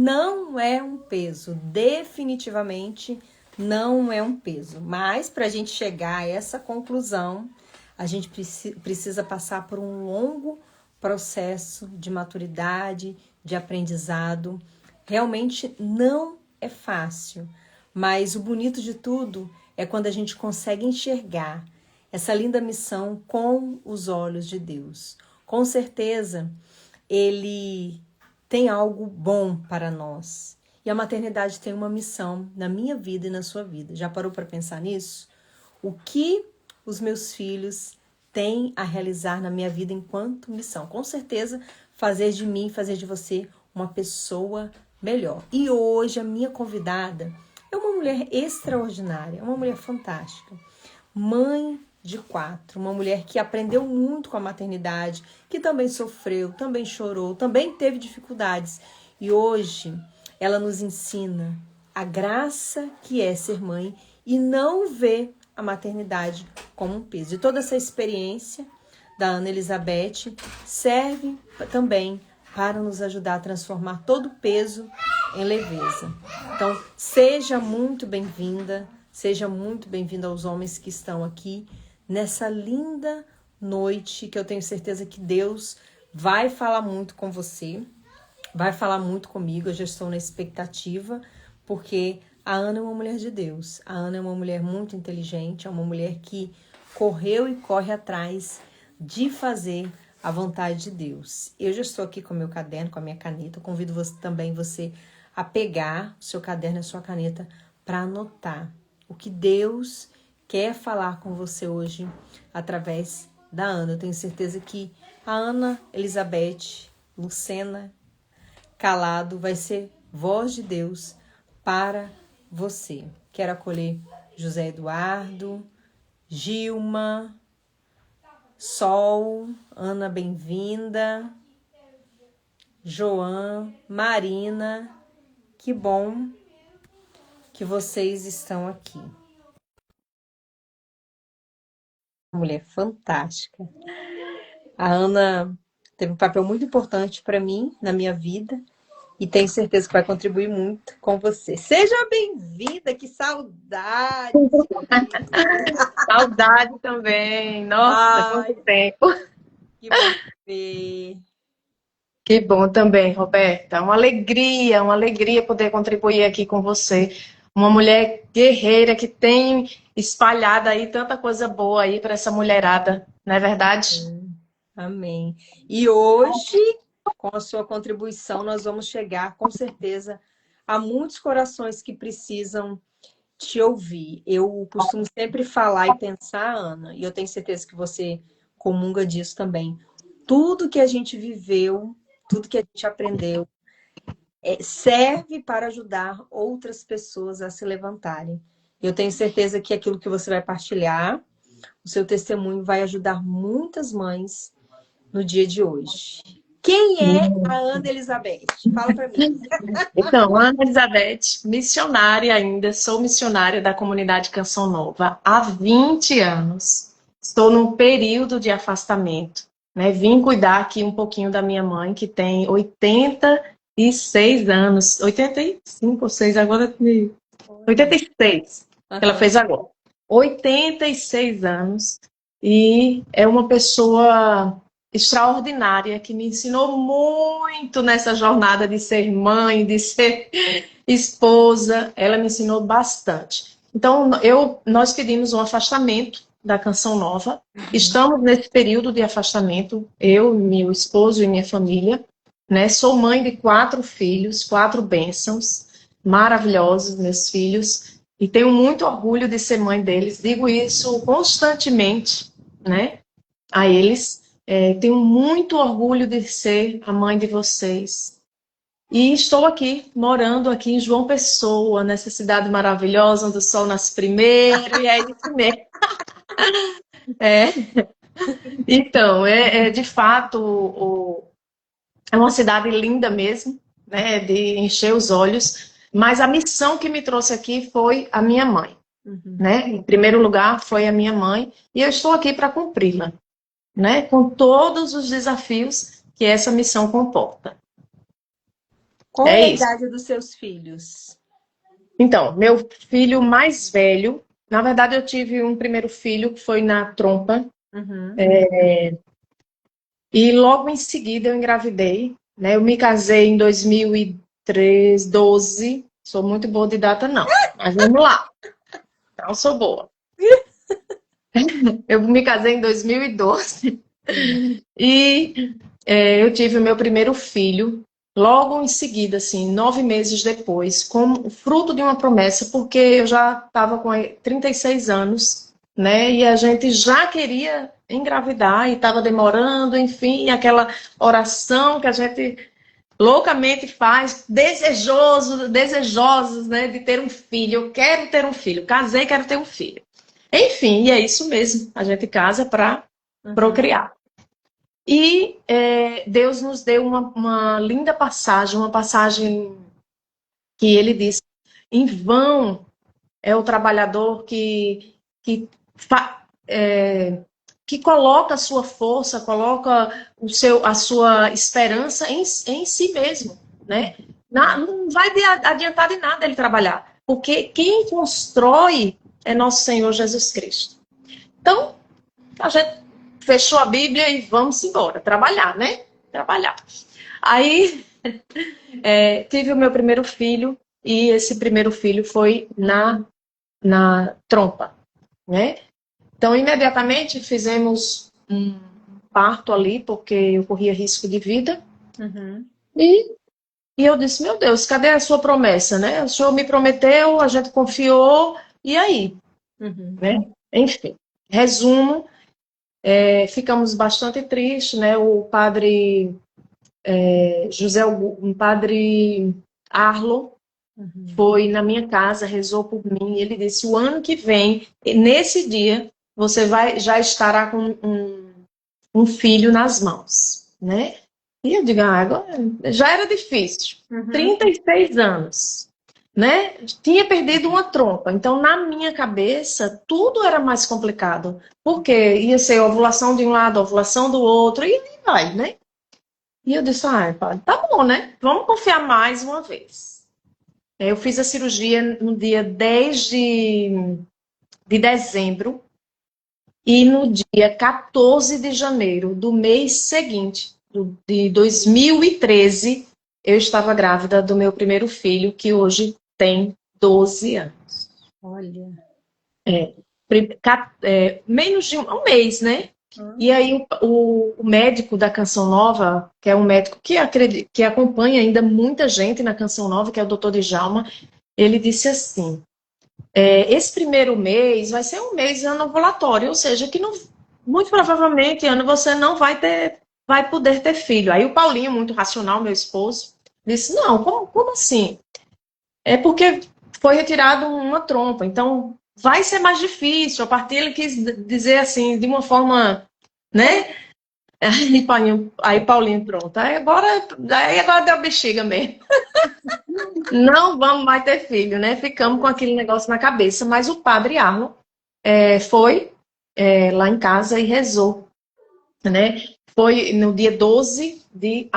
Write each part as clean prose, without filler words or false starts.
não é um peso, definitivamente não é um peso. Mas para a gente chegar a essa conclusão, a gente precisa passar por um longo processo de maturidade, de aprendizado. Realmente não é fácil, mas o bonito de tudo é quando a gente consegue enxergar essa linda missão com os olhos de Deus. Com certeza, Ele tem algo bom para nós. E a maternidade tem uma missão na minha vida e na sua vida. Já parou para pensar nisso? O que os meus filhos têm a realizar na minha vida enquanto missão? Com certeza, fazer de mim, fazer de você uma pessoa melhor. E hoje a minha convidada é uma mulher extraordinária, uma mulher fantástica. Mãe de 4, uma mulher que aprendeu muito com a maternidade, que também sofreu, também chorou, também teve dificuldades. E hoje ela nos ensina a graça que é ser mãe e não ver a maternidade como um peso. E toda essa experiência da Ana Elizabeth serve também para nos ajudar a transformar todo o peso em leveza. Então, seja muito bem-vinda aos homens que estão aqui nessa linda noite, que eu tenho certeza que Deus vai falar muito com você, vai falar muito comigo. Eu já estou na expectativa, porque a Ana é uma mulher de Deus. A Ana é uma mulher muito inteligente, é uma mulher que correu e corre atrás de fazer a vontade de Deus. Eu já estou aqui com o meu caderno, com a minha caneta. Eu convido você a pegar o seu caderno e a sua caneta para anotar o que Deus quer falar com você hoje através da Ana. Eu tenho certeza que a Ana Elizabeth Lucena Calado vai ser voz de Deus para você. Quero acolher José Eduardo, Gilma, Sol, Ana, bem-vinda, Joan, Marina, que bom que vocês estão aqui. Mulher fantástica. A Ana teve um papel muito importante para mim, na minha vida, e tenho certeza que vai contribuir muito com você. Seja bem-vinda, que saudade! Saudade também. Nossa, quanto tempo. Que bom te ver. Que bom também, Roberta. Uma alegria poder contribuir aqui com você. Uma mulher guerreira que tem espalhado aí tanta coisa boa aí para essa mulherada, não é verdade? Amém. E hoje, com a sua contribuição, nós vamos chegar, com certeza, a muitos corações que precisam te ouvir. Eu costumo sempre falar e pensar, Ana, e eu tenho certeza que você comunga disso também. Tudo que a gente viveu, tudo que a gente aprendeu, serve para ajudar outras pessoas a se levantarem. Eu tenho certeza que aquilo que você vai partilhar, o seu testemunho vai ajudar muitas mães no dia de hoje. Quem é a Ana Elizabeth? Fala para mim. Então, Ana Elizabeth, missionária ainda, sou missionária da comunidade Canção Nova há 20 anos. Estou num período de afastamento, né? Vim cuidar aqui um pouquinho da minha mãe, que tem 86 anos, 85 ou 6 agora, 86, ela fez agora. 86 anos, e é uma pessoa extraordinária que me ensinou muito nessa jornada de ser mãe, de ser esposa. Ela me ensinou bastante. Então, nós pedimos um afastamento da Canção Nova. Estamos nesse período de afastamento, eu, meu esposo e minha família, né? Sou mãe de 4 filhos, 4 bênçãos maravilhosos, meus filhos, e tenho muito orgulho de ser mãe deles. Digo isso constantemente, né, a eles. Tenho muito orgulho de ser a mãe de vocês. E estou aqui, morando aqui em João Pessoa, nessa cidade maravilhosa, onde o sol nasce primeiro, e é isso mesmo. Então, de fato, é uma cidade linda mesmo, né, de encher os olhos, mas a missão que me trouxe aqui foi a minha mãe. Né? Em primeiro lugar, foi a minha mãe, e eu estou aqui para cumpri-la, né? Com todos os desafios que essa missão comporta. Qual é É a isso. idade dos seus filhos? Então, meu filho mais velho, na verdade eu tive um primeiro filho que foi na trompa, Uhum. e logo em seguida eu engravidei, né? Eu me casei em 2013, 12. Sou muito boa de data, não. Mas vamos lá. Não sou boa. Eu me casei em 2012 e eu tive o meu primeiro filho logo em seguida, assim, 9 meses depois, como fruto de uma promessa, porque eu já estava com 36 anos, né? E a gente já queria engravidar e estava demorando, enfim, e aquela oração que a gente loucamente faz, desejosos, né, de ter um filho. Eu quero ter um filho, casei, quero ter um filho. Enfim, e é isso mesmo. A gente casa para Uhum. procriar. E Deus nos deu uma linda passagem, uma passagem que ele disse: em vão é o trabalhador que, fa- é, que coloca a sua força, coloca a sua esperança em si mesmo, né? Não vai adiantar de nada ele trabalhar, porque quem constrói é nosso Senhor Jesus Cristo. Então, a gente fechou a Bíblia e vamos embora, trabalhar, né? Trabalhar. Aí, tive o meu primeiro filho, e esse primeiro filho foi na trompa, né? Então, imediatamente fizemos um parto ali, porque eu corria risco de vida. Uhum. E, e eu disse, meu Deus, cadê a sua promessa, né? O senhor me prometeu, a gente confiou, e aí? Uhum. Né? Enfim, resumo, ficamos bastante tristes, né? O padre um padre Arlo, Uhum. foi na minha casa, rezou por mim, e ele disse, o ano que vem, nesse dia, você já estará com um filho nas mãos, né? E eu digo, agora já era difícil. Uhum. 36 anos, né? Tinha perdido uma trompa. Então, na minha cabeça, tudo era mais complicado. Porque ia ser ovulação de um lado, ovulação do outro, e aí vai, né? E eu disse, pai, tá bom, né? Vamos confiar mais uma vez. Eu fiz a cirurgia no dia 10 de dezembro. E no dia 14 de janeiro do mês seguinte, de 2013, eu estava grávida do meu primeiro filho, que hoje tem 12 anos. Olha. Menos de um mês, né? Hum. E aí o médico da Canção Nova, que é um médico que acompanha ainda muita gente na Canção Nova, que é o doutor Djalma, ele disse assim, esse primeiro mês vai ser um mês anovulatório, ou seja, que não, muito provavelmente, Ana, você não vai poder ter filho. Aí o Paulinho, muito racional, meu esposo, disse, não, como assim? É porque foi retirado uma trompa, então vai ser mais difícil. A partir ele quis dizer assim, de uma forma, né? Paulinho, pronto. Aí agora deu bexiga mesmo. Não vamos mais ter filho, né? Ficamos com aquele negócio na cabeça. Mas o padre Arno foi lá em casa e rezou, né? Foi no dia 12 de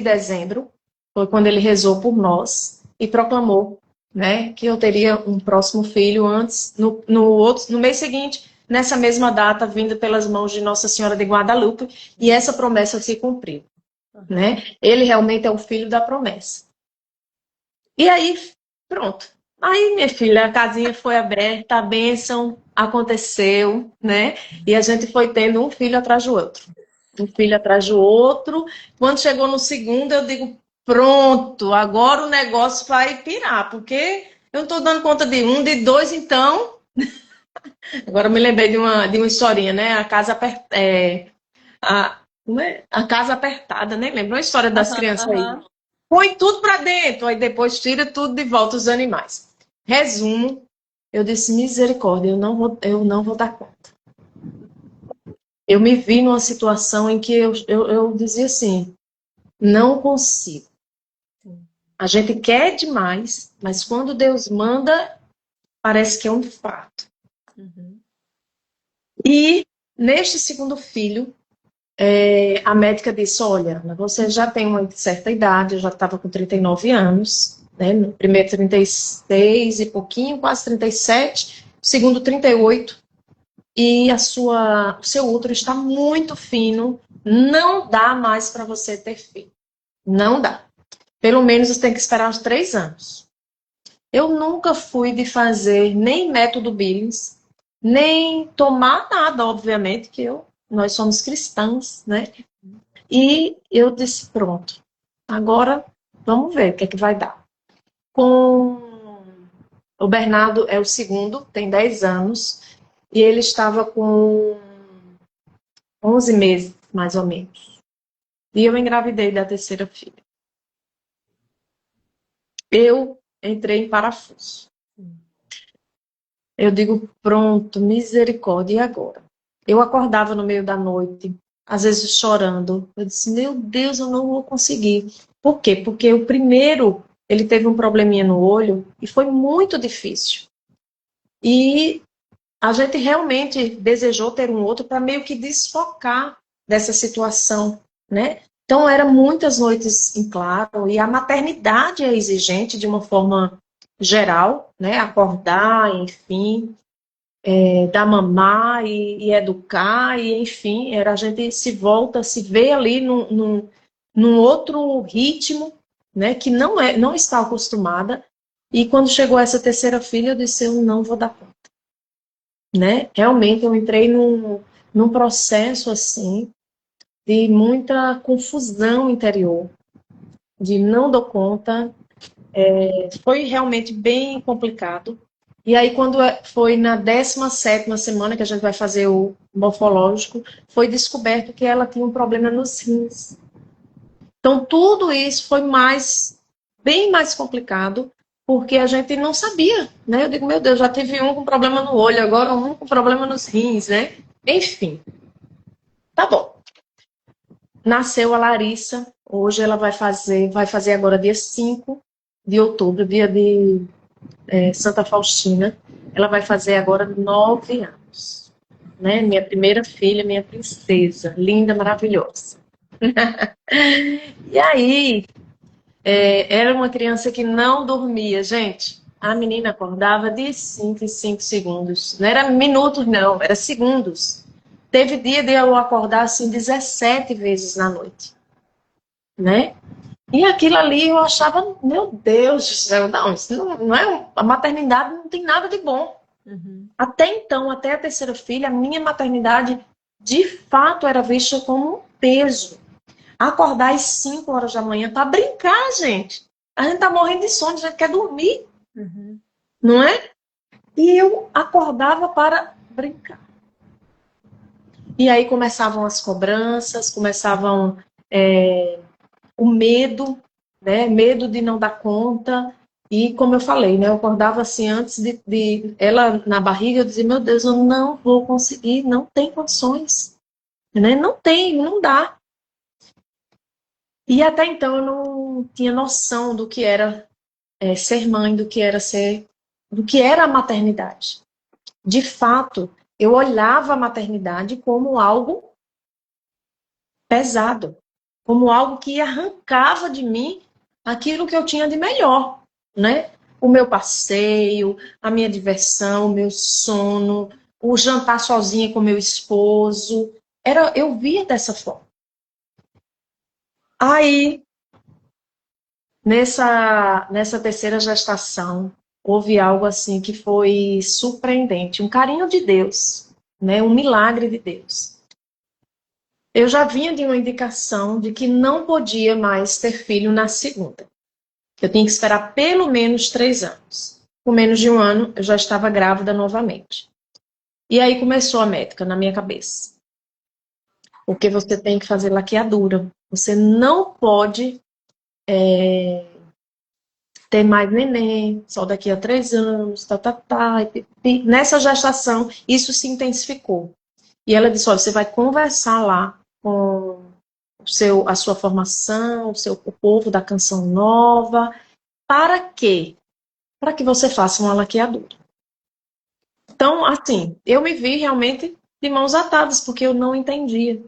dezembro, foi quando ele rezou por nós e proclamou, né, que eu teria um próximo filho antes, no mês seguinte, nessa mesma data, vinda pelas mãos de Nossa Senhora de Guadalupe, e essa promessa se cumpriu, Uhum. né? Ele realmente é o filho da promessa. E aí, pronto. Aí, minha filha, a casinha foi aberta, a bênção aconteceu, né? E a gente foi tendo um filho atrás do outro. Um filho atrás do outro. Quando chegou no segundo, eu digo, pronto, agora o negócio vai pirar, porque eu não estou dando conta de um, de dois, então. Agora eu me lembrei de uma historinha, né? Como é? A casa apertada, né? Lembrou a história das Aham, crianças aí? aham. Põe tudo para dentro, aí depois tira tudo de volta os animais. Resumo, eu disse, misericórdia, eu não vou dar conta. Eu me vi numa situação em que eu dizia assim, não consigo. Sim. A gente quer demais, mas quando Deus manda, parece que é um fato. Uhum. E neste segundo filho, a médica disse, olha, você já tem uma certa idade, eu já estava com 39 anos, né? No primeiro 36 e pouquinho, quase 37, segundo 38, e o seu útero está muito fino, não dá mais para você ter filho. Não dá. Pelo menos você tem que esperar uns 3 anos. Eu nunca fui de fazer nem método Billings, nem tomar nada, obviamente, que nós somos cristãos, né? E eu disse, pronto, agora vamos ver o que é que vai dar. Com o Bernardo é o segundo, tem 10 anos, e ele estava com 11 meses, mais ou menos. E eu engravidei da terceira filha. Eu entrei em parafuso. Eu digo, pronto, misericórdia, e agora? Eu acordava no meio da noite, às vezes chorando. Eu disse, meu Deus, eu não vou conseguir. Por quê? Porque o primeiro, ele teve um probleminha no olho e foi muito difícil. E a gente realmente desejou ter um outro para meio que desfocar dessa situação, né? Então, eram muitas noites em claro, e a maternidade é exigente de uma forma geral, né? Acordar, enfim, dar mamar e educar, e enfim, a gente se volta, se vê ali num outro ritmo, né? Que não está acostumada. E quando chegou essa terceira filha, eu disse, eu não vou dar conta, né? Realmente eu entrei num processo assim de muita confusão interior, de não dou conta, foi realmente bem complicado. E aí quando foi na 17ª semana que a gente vai fazer o morfológico, foi descoberto que ela tinha um problema nos rins. Então tudo isso foi bem mais complicado, porque a gente não sabia, né? Eu digo, meu Deus, já tive um com problema no olho, agora um com problema nos rins, né? Enfim, tá bom. Nasceu a Larissa, hoje ela vai fazer agora dia 5 de outubro, dia de Santa Faustina. Ela vai fazer agora 9 anos, né? Minha primeira filha, minha princesa, linda, maravilhosa. E aí, era uma criança que não dormia, gente. A menina acordava de 5 em 5 segundos. Não era minutos, não, era segundos. Teve dia de eu acordar assim 17 vezes na noite, né? E aquilo ali eu achava, meu Deus do céu, não, isso não é. A maternidade não tem nada de bom. Uhum. Até então, até a terceira filha, a minha maternidade de fato era vista como um peso. Acordar às 5 horas da manhã para brincar, gente. A gente tá morrendo de sono, a gente quer dormir, Uhum. não é? E eu acordava para brincar. E aí começavam as cobranças, começavam o medo, né? Medo de não dar conta. E como eu falei, né? Eu acordava assim antes de ela na barriga, eu dizia, meu Deus, eu não vou conseguir, não tem condições, né? Não tem, não dá. E até então eu não tinha noção do que era ser mãe, do que era a maternidade. De fato, eu olhava a maternidade como algo pesado, como algo que arrancava de mim aquilo que eu tinha de melhor, né? O meu passeio, a minha diversão, o meu sono, o jantar sozinha com meu esposo. Eu via dessa forma. Aí, nessa terceira gestação, houve algo assim que foi surpreendente, um carinho de Deus, né? Um milagre de Deus. Eu já vinha de uma indicação de que não podia mais ter filho na segunda. Eu tinha que esperar pelo menos 3 anos. Com menos de 1 ano, eu já estava grávida novamente. E aí começou a médica na minha cabeça. Porque você tem que fazer laqueadura. Você não pode ter mais neném, só daqui a 3 anos, Nessa gestação, isso se intensificou. E ela disse, olha, você vai conversar lá com a sua formação, o povo da Canção Nova. Para quê? Para que você faça uma laqueadura. Então, assim, eu me vi realmente de mãos atadas, porque eu não entendia.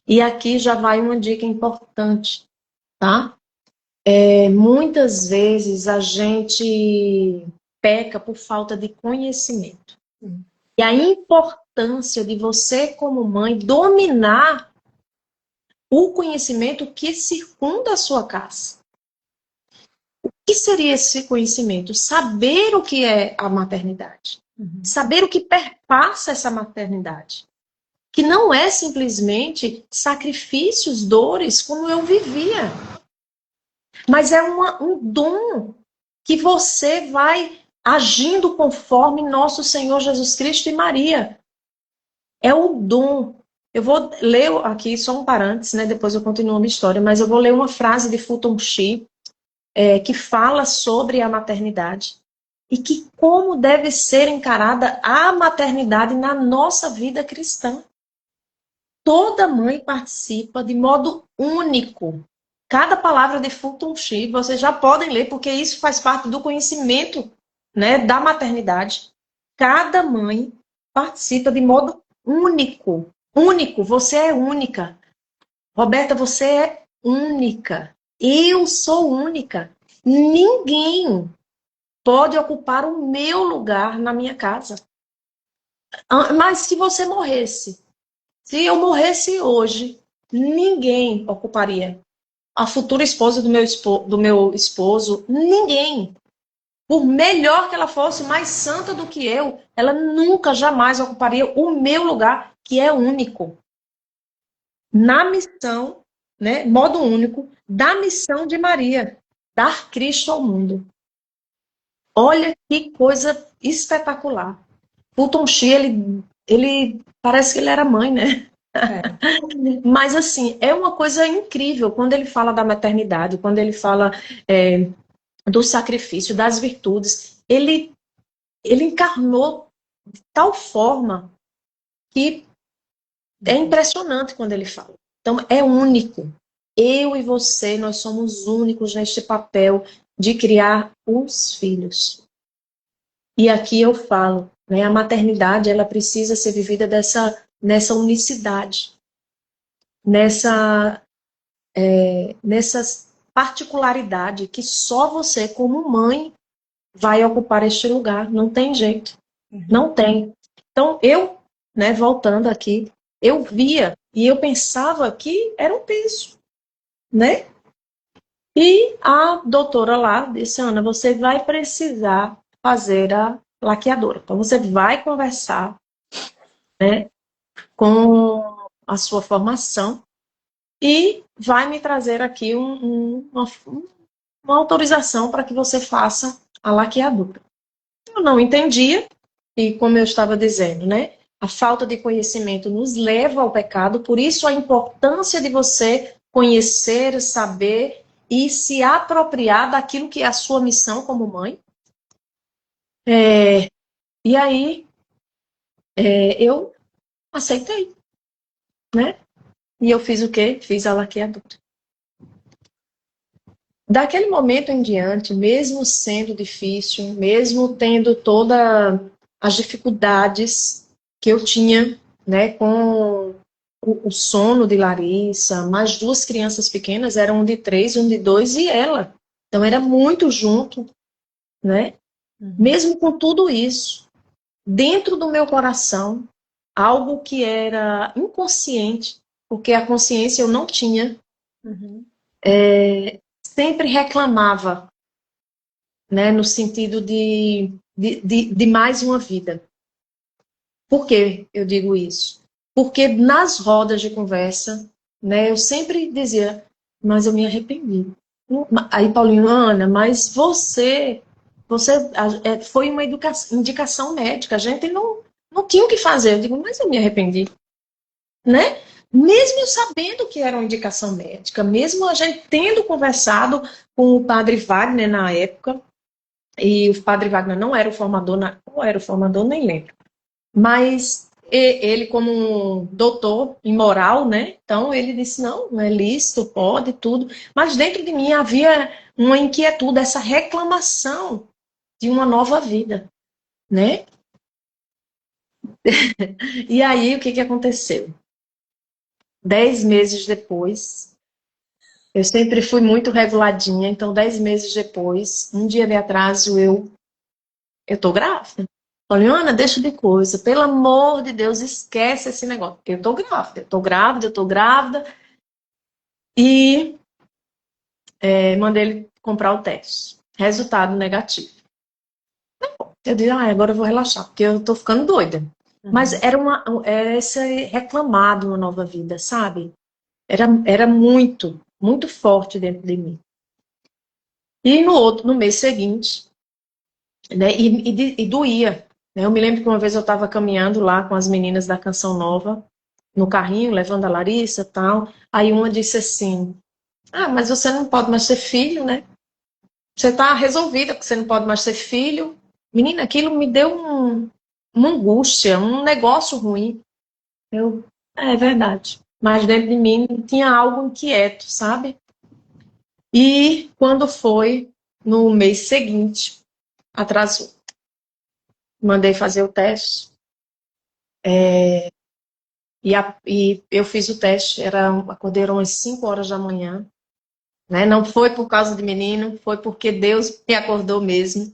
E aqui já vai uma dica importante, tá? Muitas vezes a gente peca por falta de conhecimento. E a importância de você, como mãe, dominar o conhecimento que circunda a sua casa. O que seria esse conhecimento? Saber o que é a maternidade. Saber o que perpassa essa maternidade. Que não é simplesmente sacrifícios, dores, como eu vivia. Mas é um dom que você vai agindo conforme nosso Senhor Jesus Cristo e Maria. É o dom. Eu vou ler aqui só um parênteses, né? Depois eu continuo a minha história, mas eu vou ler uma frase de Fulton Sheen, que fala sobre a maternidade e que como deve ser encarada a maternidade na nossa vida cristã. Toda mãe participa de modo único. Cada palavra de Fulton Sheen, vocês já podem ler, porque isso faz parte do conhecimento, né, da maternidade. Cada mãe participa de modo único. Único, você é única. Roberta, você é única. Eu sou única. Ninguém pode ocupar o meu lugar na minha casa. Mas se você morresse, se eu morresse hoje, ninguém ocuparia. A futura esposa do meu esposo, ninguém. Por melhor que ela fosse, mais santa do que eu, ela nunca, jamais ocuparia o meu lugar, que é único. Na missão, né, modo único, da missão de Maria, dar Cristo ao mundo. Olha que coisa espetacular. Fulton Sheen, ele parece que ele era mãe, né? Mas, assim, é uma coisa incrível quando ele fala da maternidade, quando ele fala do sacrifício, das virtudes. Ele encarnou de tal forma que é impressionante quando ele fala. Então, é único. Eu e você, nós somos únicos neste papel de criar os filhos. E aqui eu falo, né, a maternidade, ela precisa ser vivida nessa unicidade, nessa particularidade que só você, como mãe, vai ocupar este lugar. Não tem jeito. Não tem. Então, eu, né, voltando aqui, eu via e eu pensava que era um peso, né? E a doutora lá disse, Ana, você vai precisar fazer a laqueadora. Então, você vai conversar, né, com a sua formação e vai me trazer aqui uma autorização para que você faça a laqueadura. Eu não entendia, e como eu estava dizendo, né? A falta de conhecimento nos leva ao pecado, por isso a importância de você conhecer, saber e se apropriar daquilo que é a sua missão como mãe. E aí, eu aceitei, né? E eu fiz o quê? Fiz a laqueadura. Daquele momento em diante, mesmo sendo difícil, mesmo tendo todas as dificuldades que eu tinha, né, com o sono de Larissa, mais duas crianças pequenas, eram um de 3, um de 2 e ela. Então era muito junto, né? Mesmo com tudo isso, dentro do meu coração, algo que era inconsciente, porque a consciência eu não tinha, sempre reclamava, né, no sentido de mais uma vida. Por que eu digo isso? Porque nas rodas de conversa, né, eu sempre dizia, mas eu me arrependi. Aí, Paulinho, Ana, mas você foi uma indicação médica, a gente não tinha o que fazer. Eu digo, mas eu me arrependi, né? Mesmo eu sabendo que era uma indicação médica, mesmo a gente tendo conversado com o padre Wagner na época, e o padre Wagner não era o formador, ou era o formador, nem lembro. Mas ele, como um doutor em moral, né? Então ele disse, não é lícito, pode, tudo. Mas dentro de mim havia uma inquietude, essa reclamação de uma nova vida, né? E aí, o que aconteceu? 10 meses depois, eu sempre fui muito reguladinha, então 10 meses depois, um dia de atraso, eu tô grávida. Falei, Ana, deixa de coisa, pelo amor de Deus, esquece esse negócio. Eu tô grávida, eu tô grávida, eu tô grávida. E mandei ele comprar o teste. Resultado negativo. Eu disse, agora eu vou relaxar, porque eu tô ficando doida. Mas era esse reclamado na Nova Vida, sabe? Era muito, muito forte dentro de mim. E no mês seguinte, né, e doía. Né? Eu me lembro que uma vez eu estava caminhando lá com as meninas da Canção Nova, no carrinho, levando a Larissa e tal. Aí uma disse assim, mas você não pode mais ser filho, né? Você está resolvida, porque você não pode mais ser filho. Menina, aquilo me deu uma angústia, um negócio ruim. É verdade. Mas dentro de mim tinha algo inquieto, sabe? E quando foi no mês seguinte, atrasou. Mandei fazer o teste. E eu fiz o teste, acordei umas 5 horas da manhã. Né? Não foi por causa de menino, foi porque Deus me acordou mesmo.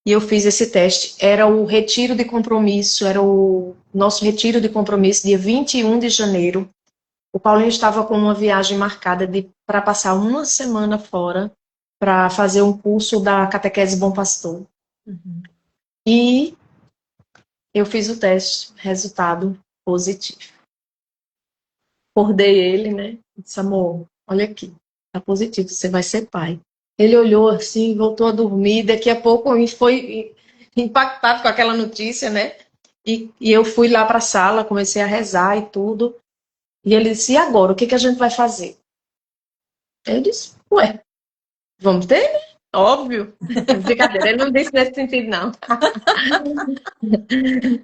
E eu fiz esse teste. Era o retiro de compromisso, era o nosso retiro de compromisso, dia 21 de janeiro. O Paulinho estava com uma viagem marcada para passar uma semana fora para fazer um curso da Catequese Bom Pastor. E eu fiz o teste, resultado positivo. Acordei ele, né? Disse, amor, olha aqui, tá positivo, você vai ser pai. Ele olhou assim, voltou a dormir, daqui a pouco foi impactado com aquela notícia, né? E eu fui lá para a sala, comecei a rezar e tudo. E ele disse, e agora, o que a gente vai fazer? Eu disse, ué, vamos ter, né? Óbvio. Brincadeira, ele não disse nesse sentido, não.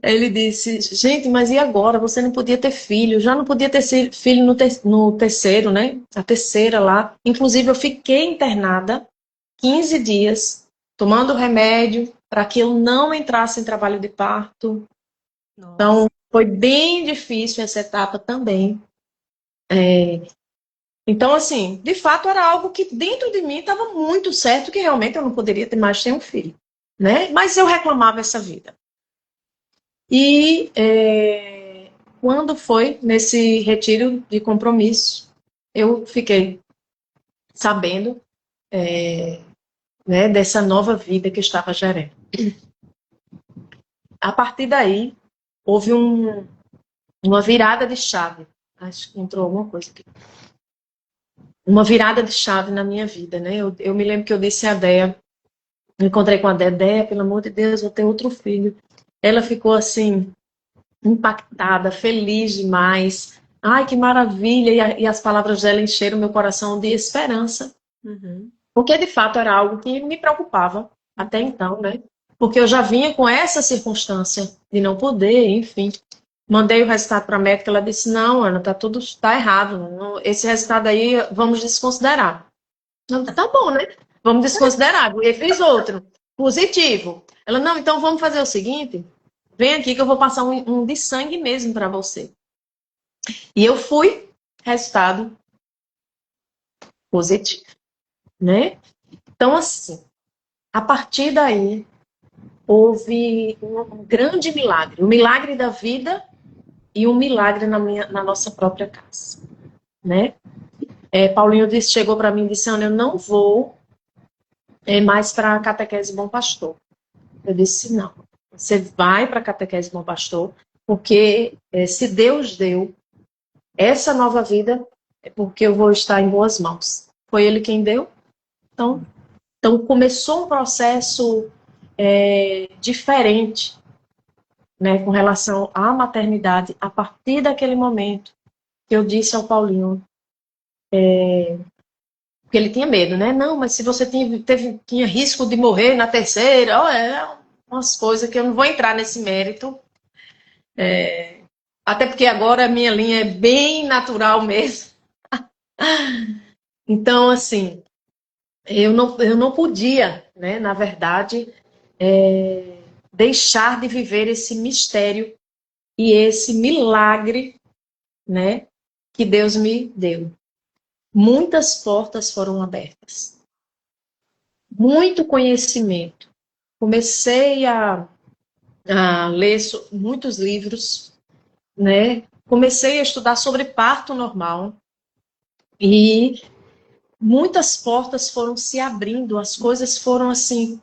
Ele disse, gente, mas e agora? Você não podia ter filho, já não podia ter filho no terceiro, né? A terceira lá. Inclusive, eu fiquei internada 15 dias, tomando remédio para que eu não entrasse em trabalho de parto. Nossa. Então, foi bem difícil essa etapa também. Então, assim, de fato era algo que dentro de mim estava muito certo que realmente eu não poderia ter mais ter um filho, né? Mas eu reclamava essa vida. E quando foi nesse retiro de compromisso, eu fiquei sabendo né, dessa nova vida que eu estava gerando. A partir daí, houve uma virada de chave. Acho que entrou alguma coisa aqui. Uma virada de chave na minha vida, né? Eu me lembro que eu disse a Déia, me encontrei com a Déia, Déia, pelo amor de Deus, vou ter outro filho. Ela ficou assim, impactada, feliz demais. Ai, que maravilha! E as palavras dela encheram meu coração de esperança. Porque, de fato, era algo que me preocupava até então, né? Porque eu já vinha com essa circunstância de não poder, enfim. Mandei o resultado para a médica, ela disse, não, Ana, tá errado. Esse resultado aí, vamos desconsiderar. Não, tá bom, né? Vamos desconsiderar. E fiz outro, positivo. Ela, não, então vamos fazer o seguinte, vem aqui que eu vou passar um de sangue mesmo para você. E eu fui, resultado positivo, né? Então, assim, a partir daí, houve um grande milagre. O milagre da vida e um milagre na nossa própria casa, né? Paulinho chegou para mim e disse, Ana, eu não vou mais para a Catequese Bom Pastor. Eu disse, não, você vai para a Catequese Bom Pastor, porque se Deus deu essa nova vida, é porque eu vou estar em boas mãos. Foi Ele quem deu. Então começou um processo diferente, né, com relação à maternidade, a partir daquele momento que eu disse ao Paulinho, porque ele tinha medo, né? Não, mas se você tinha risco de morrer na terceira, umas coisas que eu não vou entrar nesse mérito. Até porque agora a minha linha é bem natural mesmo. Então, assim, eu não podia, né, na verdade, deixar de viver esse mistério e esse milagre, né, que Deus me deu. Muitas portas foram abertas. Muito conhecimento. Comecei a ler muitos livros, né? Comecei a estudar sobre parto normal e muitas portas foram se abrindo, as coisas foram assim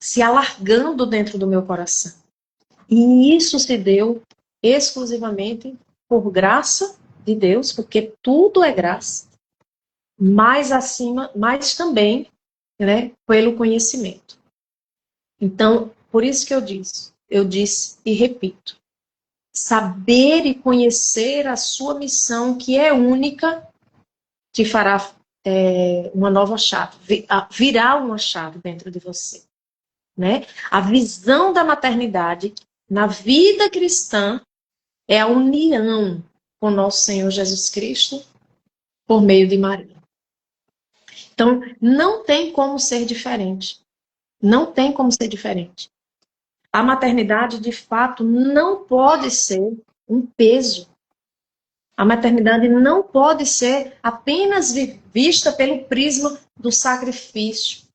se alargando dentro do meu coração. E isso se deu exclusivamente por graça de Deus, porque tudo é graça, mas acima, mas também, né, pelo conhecimento. Então, por isso que eu disse e repito, saber e conhecer a sua missão, que é única, te fará uma nova chave, virá uma chave dentro de você. Né? A visão da maternidade na vida cristã é a união com nosso Senhor Jesus Cristo por meio de Maria. Então, não tem como ser diferente. Não tem como ser diferente. A maternidade, de fato, não pode ser um peso. A maternidade não pode ser apenas vista pelo prisma do sacrifício.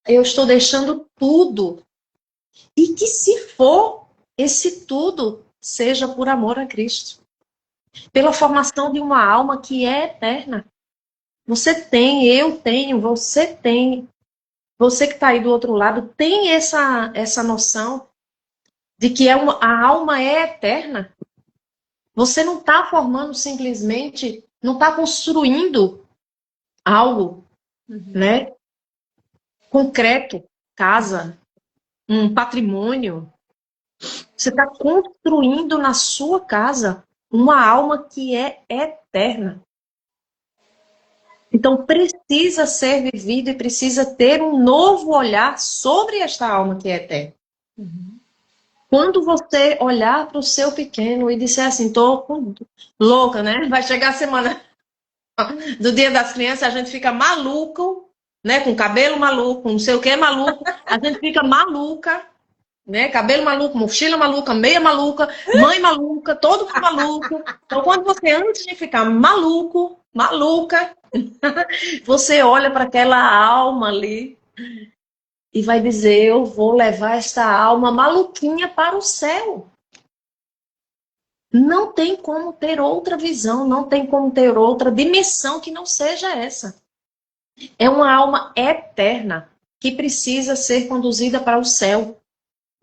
Eu estou deixando tudo. E que, se for, esse tudo seja por amor a Cristo. Pela formação de uma alma que é eterna. Você tem, eu tenho, você tem. Você que está aí do outro lado tem essa noção de que a alma é eterna. Você não está formando simplesmente, não está construindo algo, né, concreto, casa, um patrimônio. Você está construindo na sua casa uma alma que é eterna. Então precisa ser vivido e precisa ter um novo olhar sobre esta alma que é eterna. Quando você olhar para o seu pequeno e disser assim, tô louca, né? Vai chegar a semana do Dia das Crianças, a gente fica maluco, né? Com cabelo maluco, não sei o que maluco, a gente fica maluca, né? Cabelo maluco, mochila maluca, meia maluca, mãe maluca, todo mundo maluco. Então, quando você, antes de ficar maluco, maluca, você olha para aquela alma ali e vai dizer, eu vou levar esta alma maluquinha para o céu. Não tem como ter outra visão, não tem como ter outra dimensão que não seja essa. É uma alma eterna que precisa ser conduzida para o céu.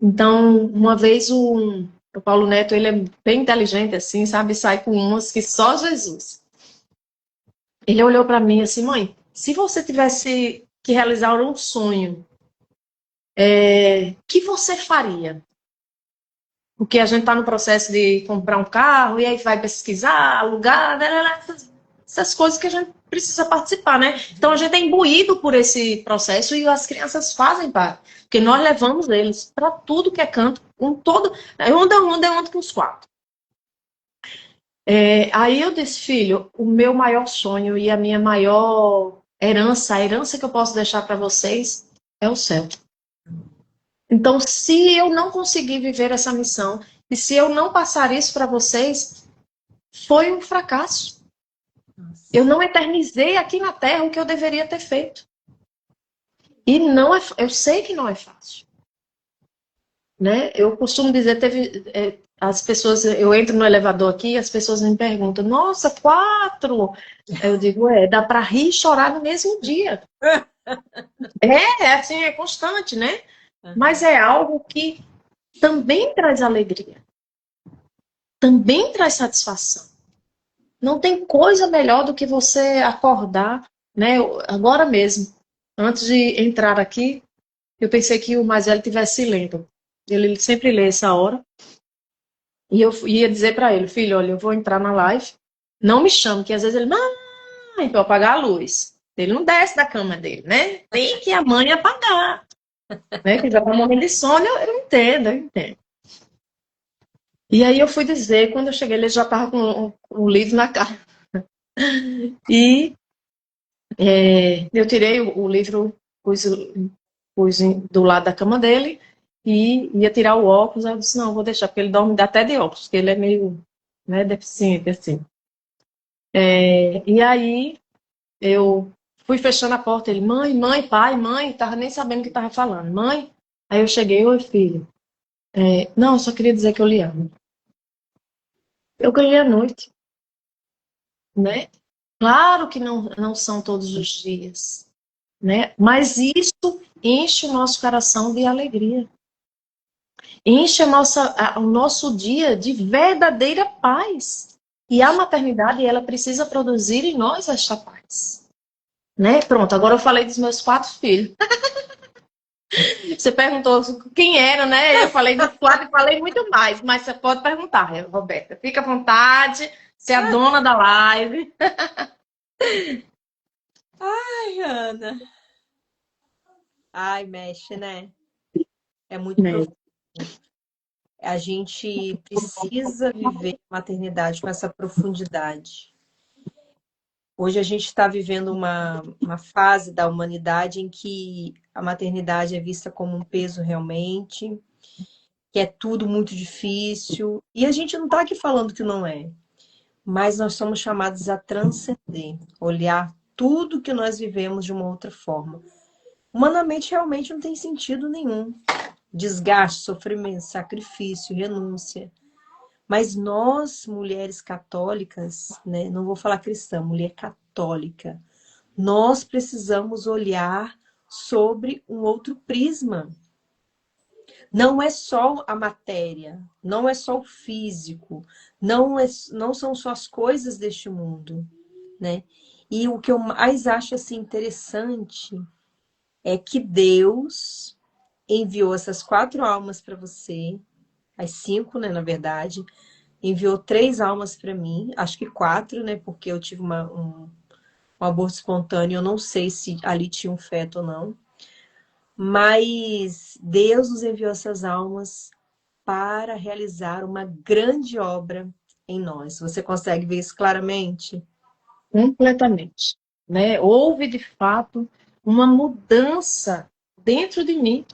Então, uma vez o Paulo Neto, ele é bem inteligente assim, sabe? Sai com umas que só Jesus. Ele olhou para mim assim, mãe, se você tivesse que realizar um sonho, que você faria? Porque a gente está no processo de comprar um carro, e aí vai pesquisar, alugar, essas coisas que a gente precisa participar, né? Então a gente é imbuído por esse processo e as crianças fazem parte. Porque nós levamos eles para tudo que é canto, com todo. Onde com os quatro. Aí eu disse, filho, o meu maior sonho e a minha maior herança, a herança que eu posso deixar para vocês é o céu. Então, se eu não conseguir viver essa missão, e se eu não passar isso para vocês, foi um fracasso. Eu não eternizei aqui na Terra o que eu deveria ter feito. E não eu sei que não é fácil. Né? Eu costumo dizer, as pessoas, eu entro no elevador aqui e as pessoas me perguntam, nossa, 4! Eu digo, dá para rir e chorar no mesmo dia. Assim, é constante, né? Mas é algo que também traz alegria. Também traz satisfação. Não tem coisa melhor do que você acordar, né? Agora mesmo, antes de entrar aqui, eu pensei que o mais velho estivesse lendo. Ele sempre lê essa hora. E eu ia dizer para ele, filho, olha, eu vou entrar na live, não me chame, que às vezes ele, mãe, para eu apagar a luz. Ele não desce da cama dele, né? Tem que a mãe apagar. Né? Que já tá morrendo de sono, eu entendo. E aí eu fui dizer, quando eu cheguei, ele já estava com o livro na cara. E eu tirei o livro, pus do lado da cama dele e ia tirar o óculos. Aí eu disse, não, vou deixar, porque ele dorme até de óculos, porque ele é meio, né, deficiente, assim. E aí eu fui fechando a porta, ele, mãe, pai, mãe, tava nem sabendo o que tava falando, mãe. Aí eu cheguei, oi filho, não, eu só queria dizer que eu lhe amo. Eu ganhei a noite, né? Claro que não são todos os dias, né? Mas isso enche o nosso coração de alegria. Enche o nosso dia de verdadeira paz. E a maternidade, ela precisa produzir em nós esta paz. Né? Pronto, agora eu falei dos meus 4 filhos. Você perguntou quem era, né? Eu falei dos 4 e falei muito mais, mas você pode perguntar, Roberta. Fica à vontade, você é a dona da live. Ai, Ana. Ai, mexe, né? É muito Né? profundo. A gente precisa viver a maternidade com essa profundidade. Hoje a gente está vivendo uma fase da humanidade em que a maternidade é vista como um peso realmente, que é tudo muito difícil. E a gente não está aqui falando que não é, mas nós somos chamados a transcender, olhar tudo que nós vivemos de uma outra forma. Humanamente, realmente não tem sentido nenhum. Desgaste, sofrimento, sacrifício, renúncia. Mas nós, mulheres católicas, né, não vou falar cristã, mulher católica, nós precisamos olhar sobre um outro prisma. Não é só a matéria, não é só o físico, não são só as coisas deste mundo, né? E o que eu mais acho assim interessante é que Deus enviou essas 4 almas para você, as 5, né, na verdade, enviou 3 almas para mim, acho que 4, né, porque eu tive um aborto espontâneo, eu não sei se ali tinha um feto ou não, mas Deus nos enviou essas almas para realizar uma grande obra em nós. Você consegue ver isso claramente? Completamente. Né? Houve, de fato, uma mudança dentro de mim,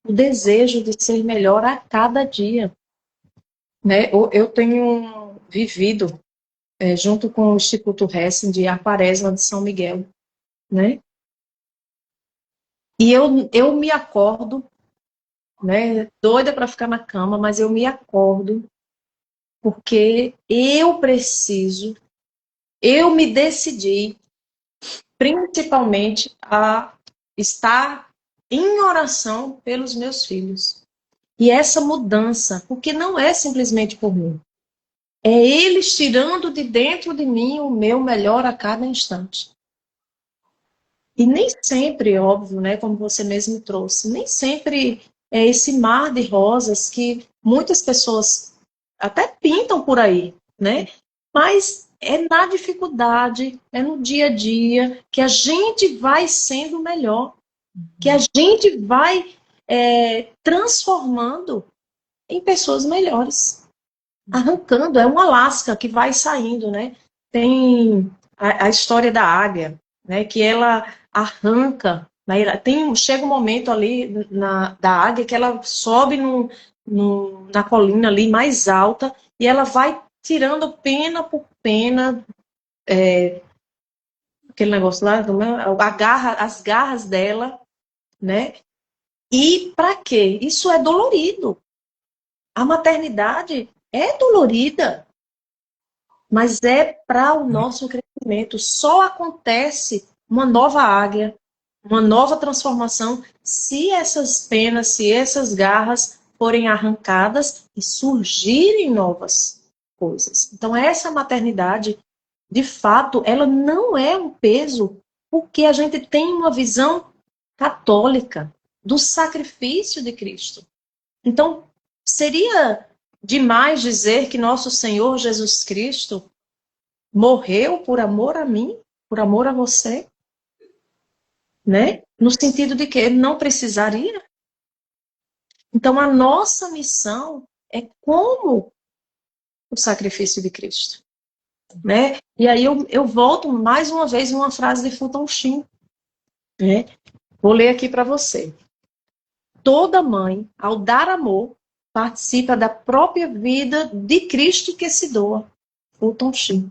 o desejo de ser melhor a cada dia. Né? Eu tenho vivido, junto com o Instituto Hessing de Quaresma de São Miguel, né? E eu me acordo, né, doida para ficar na cama, mas eu me acordo porque eu me decidi principalmente a estar em oração pelos meus filhos. E essa mudança, porque não é simplesmente por mim, é eles tirando de dentro de mim o meu melhor a cada instante. E nem sempre, óbvio, né, como você mesmo trouxe, nem sempre é esse mar de rosas que muitas pessoas até pintam por aí, né? Mas é na dificuldade, é no dia a dia que a gente vai sendo melhor, que a gente vai transformando em pessoas melhores, arrancando, é uma lasca que vai saindo, né? Tem a história da águia, né? Que ela arranca, né? Chega um momento ali da águia que ela sobe na colina ali mais alta e ela vai tirando pena por pena, aquele negócio lá, as garras dela, né? E para quê? Isso é dolorido. A maternidade é dolorida, mas é para o nosso crescimento. Só acontece uma nova águia, uma nova transformação, se essas penas, se essas garras forem arrancadas e surgirem novas coisas. Então, essa maternidade, de fato, ela não é um peso, porque a gente tem uma visão católica do sacrifício de Cristo. Então, seria demais dizer que nosso Senhor Jesus Cristo morreu por amor a mim, por amor a você, né? No sentido de que ele não precisaria. Então, a nossa missão é como o sacrifício de Cristo, né? E aí eu volto mais uma vez numa frase de Fulton Sheen, né? Vou ler aqui para você. Toda mãe, ao dar amor, participa da própria vida de Cristo que se doa. Fulton Sheen.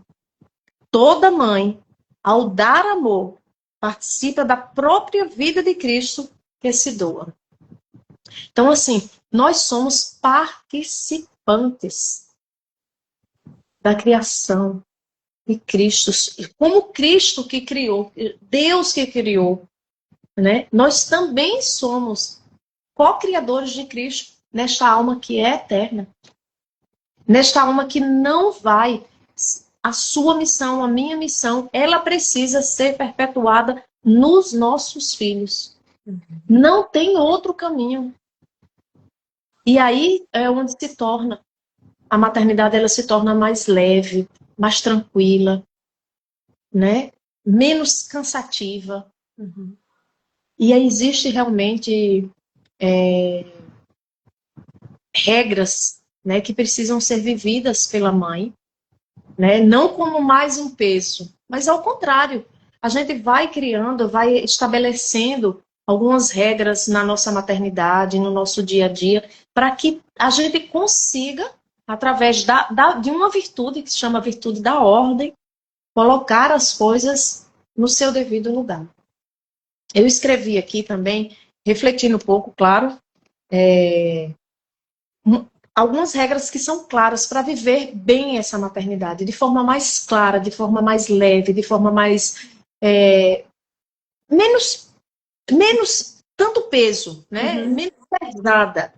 toda mãe, ao dar amor, participa da própria vida de Cristo que se doa. Então, assim, nós somos participantes da criação de Cristo. Como Cristo que criou, Deus que criou, né? Nós também somos co-criadores de Cristo nesta alma que é eterna. Nesta alma que não vai. A sua missão, a minha missão, ela precisa ser perpetuada nos nossos filhos. Não tem outro caminho. E aí é onde se torna, a maternidade ela se torna mais leve, mais tranquila, né? Menos cansativa. E aí existe realmente regras, né, que precisam ser vividas pela mãe, né? Não como mais um peso, mas ao contrário. A gente vai criando, vai estabelecendo algumas regras na nossa maternidade, no nosso dia a dia, para que a gente consiga, através de uma virtude, que se chama virtude da ordem, colocar as coisas no seu devido lugar. Eu escrevi aqui também, refletindo um pouco, claro, algumas regras que são claras para viver bem essa maternidade, de forma mais clara, de forma mais leve, de forma mais... menos tanto peso, né? Menos pesada.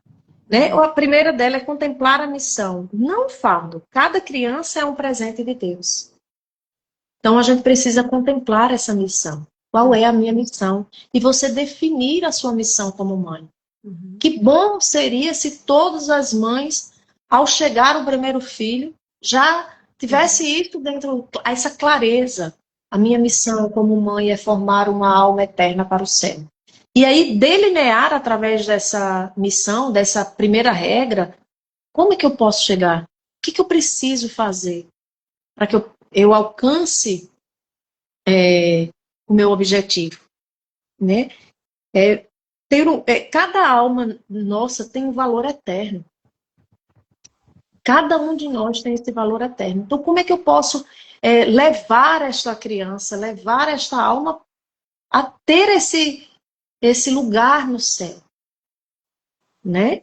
Né? A primeira dela é contemplar a missão, não o fardo. Cada criança é um presente de Deus. Então a gente precisa contemplar essa missão. Qual é a minha missão? E você definir a sua missão como mãe. Que bom seria se todas as mães, ao chegar o primeiro filho, já tivesse isso dentro, essa clareza. A minha missão como mãe é formar uma alma eterna para o céu. E aí delinear através dessa missão, dessa primeira regra, como é que eu posso chegar? O que eu preciso fazer para que eu alcance o meu objetivo, né? Cada alma nossa tem um valor eterno. Cada um de nós tem esse valor eterno. Então, como é que eu posso levar esta criança, levar esta alma a ter esse lugar no céu? Né?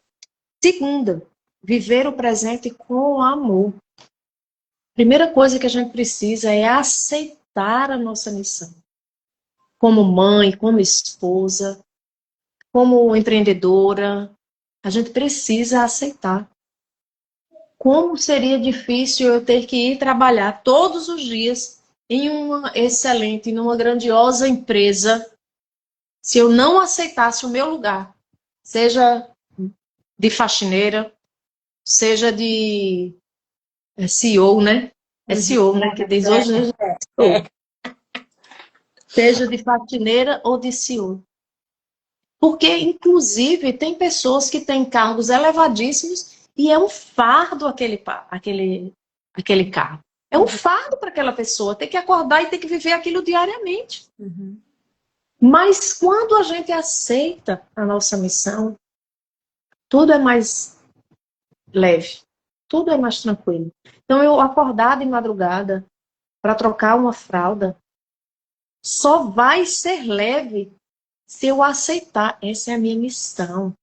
Segunda, viver o presente com amor. Primeira coisa que a gente precisa é aceitar a nossa missão. Como mãe, como esposa, como empreendedora, a gente precisa aceitar. Como seria difícil eu ter que ir trabalhar todos os dias em uma excelente, numa grandiosa empresa, se eu não aceitasse o meu lugar, seja de faxineira, seja de CEO, né? É CEO, né? Que diz hoje, né? Seja de faxineira ou de CEO. Porque, inclusive, tem pessoas que têm cargos elevadíssimos e é um fardo aquele cargo. É um fardo para aquela pessoa ter que acordar e ter que viver aquilo diariamente. Mas quando a gente aceita a nossa missão, tudo é mais leve, tudo é mais tranquilo. Então, eu acordar de madrugada para trocar uma fralda só vai ser leve se eu aceitar. Essa é a minha missão.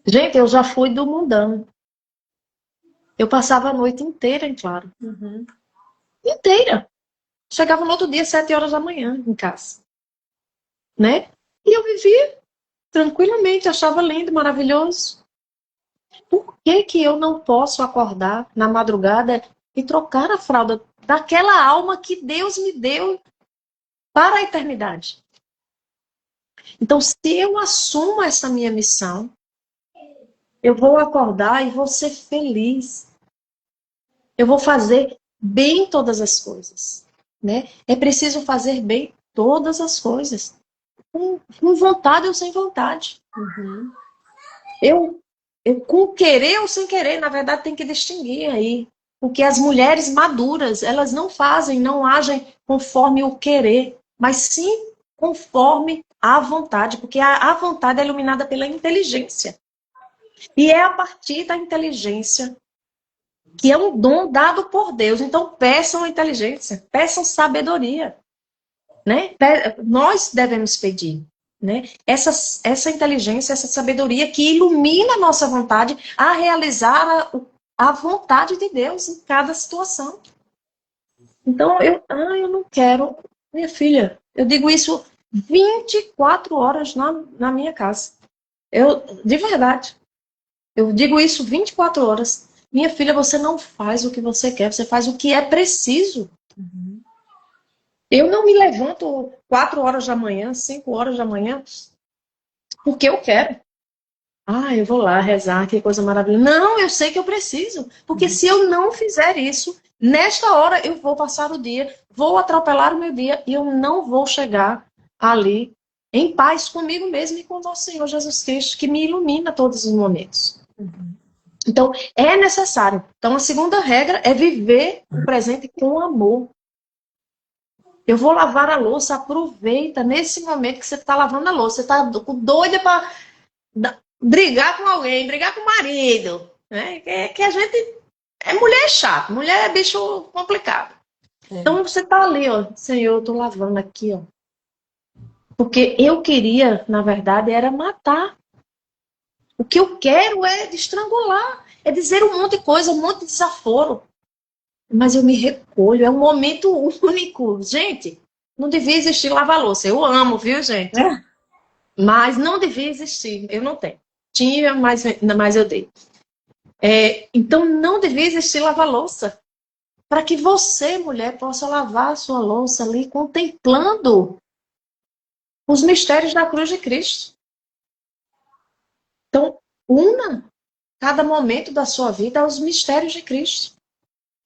Gente, eu já fui do mundão. Eu passava a noite inteira em claro. Inteira. Chegava no outro dia, 7 horas da manhã, em casa. Né? E eu vivia tranquilamente, achava lindo, maravilhoso. Por que que eu não posso acordar na madrugada e trocar a fralda daquela alma que Deus me deu para a eternidade? Então, se eu assumo essa minha missão, eu vou acordar e vou ser feliz. Eu vou fazer bem todas as coisas. Né? É preciso fazer bem todas as coisas. Com vontade ou sem vontade. Eu com querer ou sem querer, na verdade, tem que distinguir aí. Porque as mulheres maduras, elas não fazem, não agem conforme o querer, mas sim conforme a vontade. Porque a vontade é iluminada pela inteligência. E é a partir da inteligência que é um dom dado por Deus. Então, peçam inteligência, peçam sabedoria, né? Nós devemos pedir, né? Essa inteligência, essa sabedoria que ilumina a nossa vontade a realizar a vontade de Deus em cada situação. Então, eu não quero, minha filha, eu digo isso 24 horas na minha casa. De verdade, eu digo isso 24 horas. Minha filha, você não faz o que você quer, você faz o que é preciso. Uhum. Eu não me levanto 4 horas da manhã, 5 horas da manhã, porque eu quero. Ah, eu vou lá rezar, que coisa maravilhosa. Não, eu sei que eu preciso. Porque se eu não fizer isso, nesta hora eu vou passar o dia, vou atropelar o meu dia e eu não vou chegar ali em paz comigo mesmo e com o nosso Senhor Jesus Cristo, que me ilumina todos os momentos. Uhum. Então, é necessário. Então, a segunda regra é viver o presente com amor. Eu vou lavar a louça, aproveita nesse momento que você está lavando a louça. Você está doida para brigar com alguém, brigar com o marido. Né? Que a gente é mulher chata, mulher é bicho complicado. Então você está ali, ó, Senhor, eu estou lavando aqui, ó. Porque eu queria, na verdade, era matar. O que eu quero é de estrangular, é dizer um monte de coisa, um monte de desaforo. Mas eu me recolho, é um momento único. Gente, não devia existir lavar-louça. Eu amo, viu, gente? É. Mas não devia existir. Eu não tenho. Tinha, mas eu dei. Então não devia existir lavar-louça. Para que você, mulher, possa lavar a sua louça ali, contemplando os mistérios da cruz de Cristo. Então, una cada momento da sua vida aos mistérios de Cristo.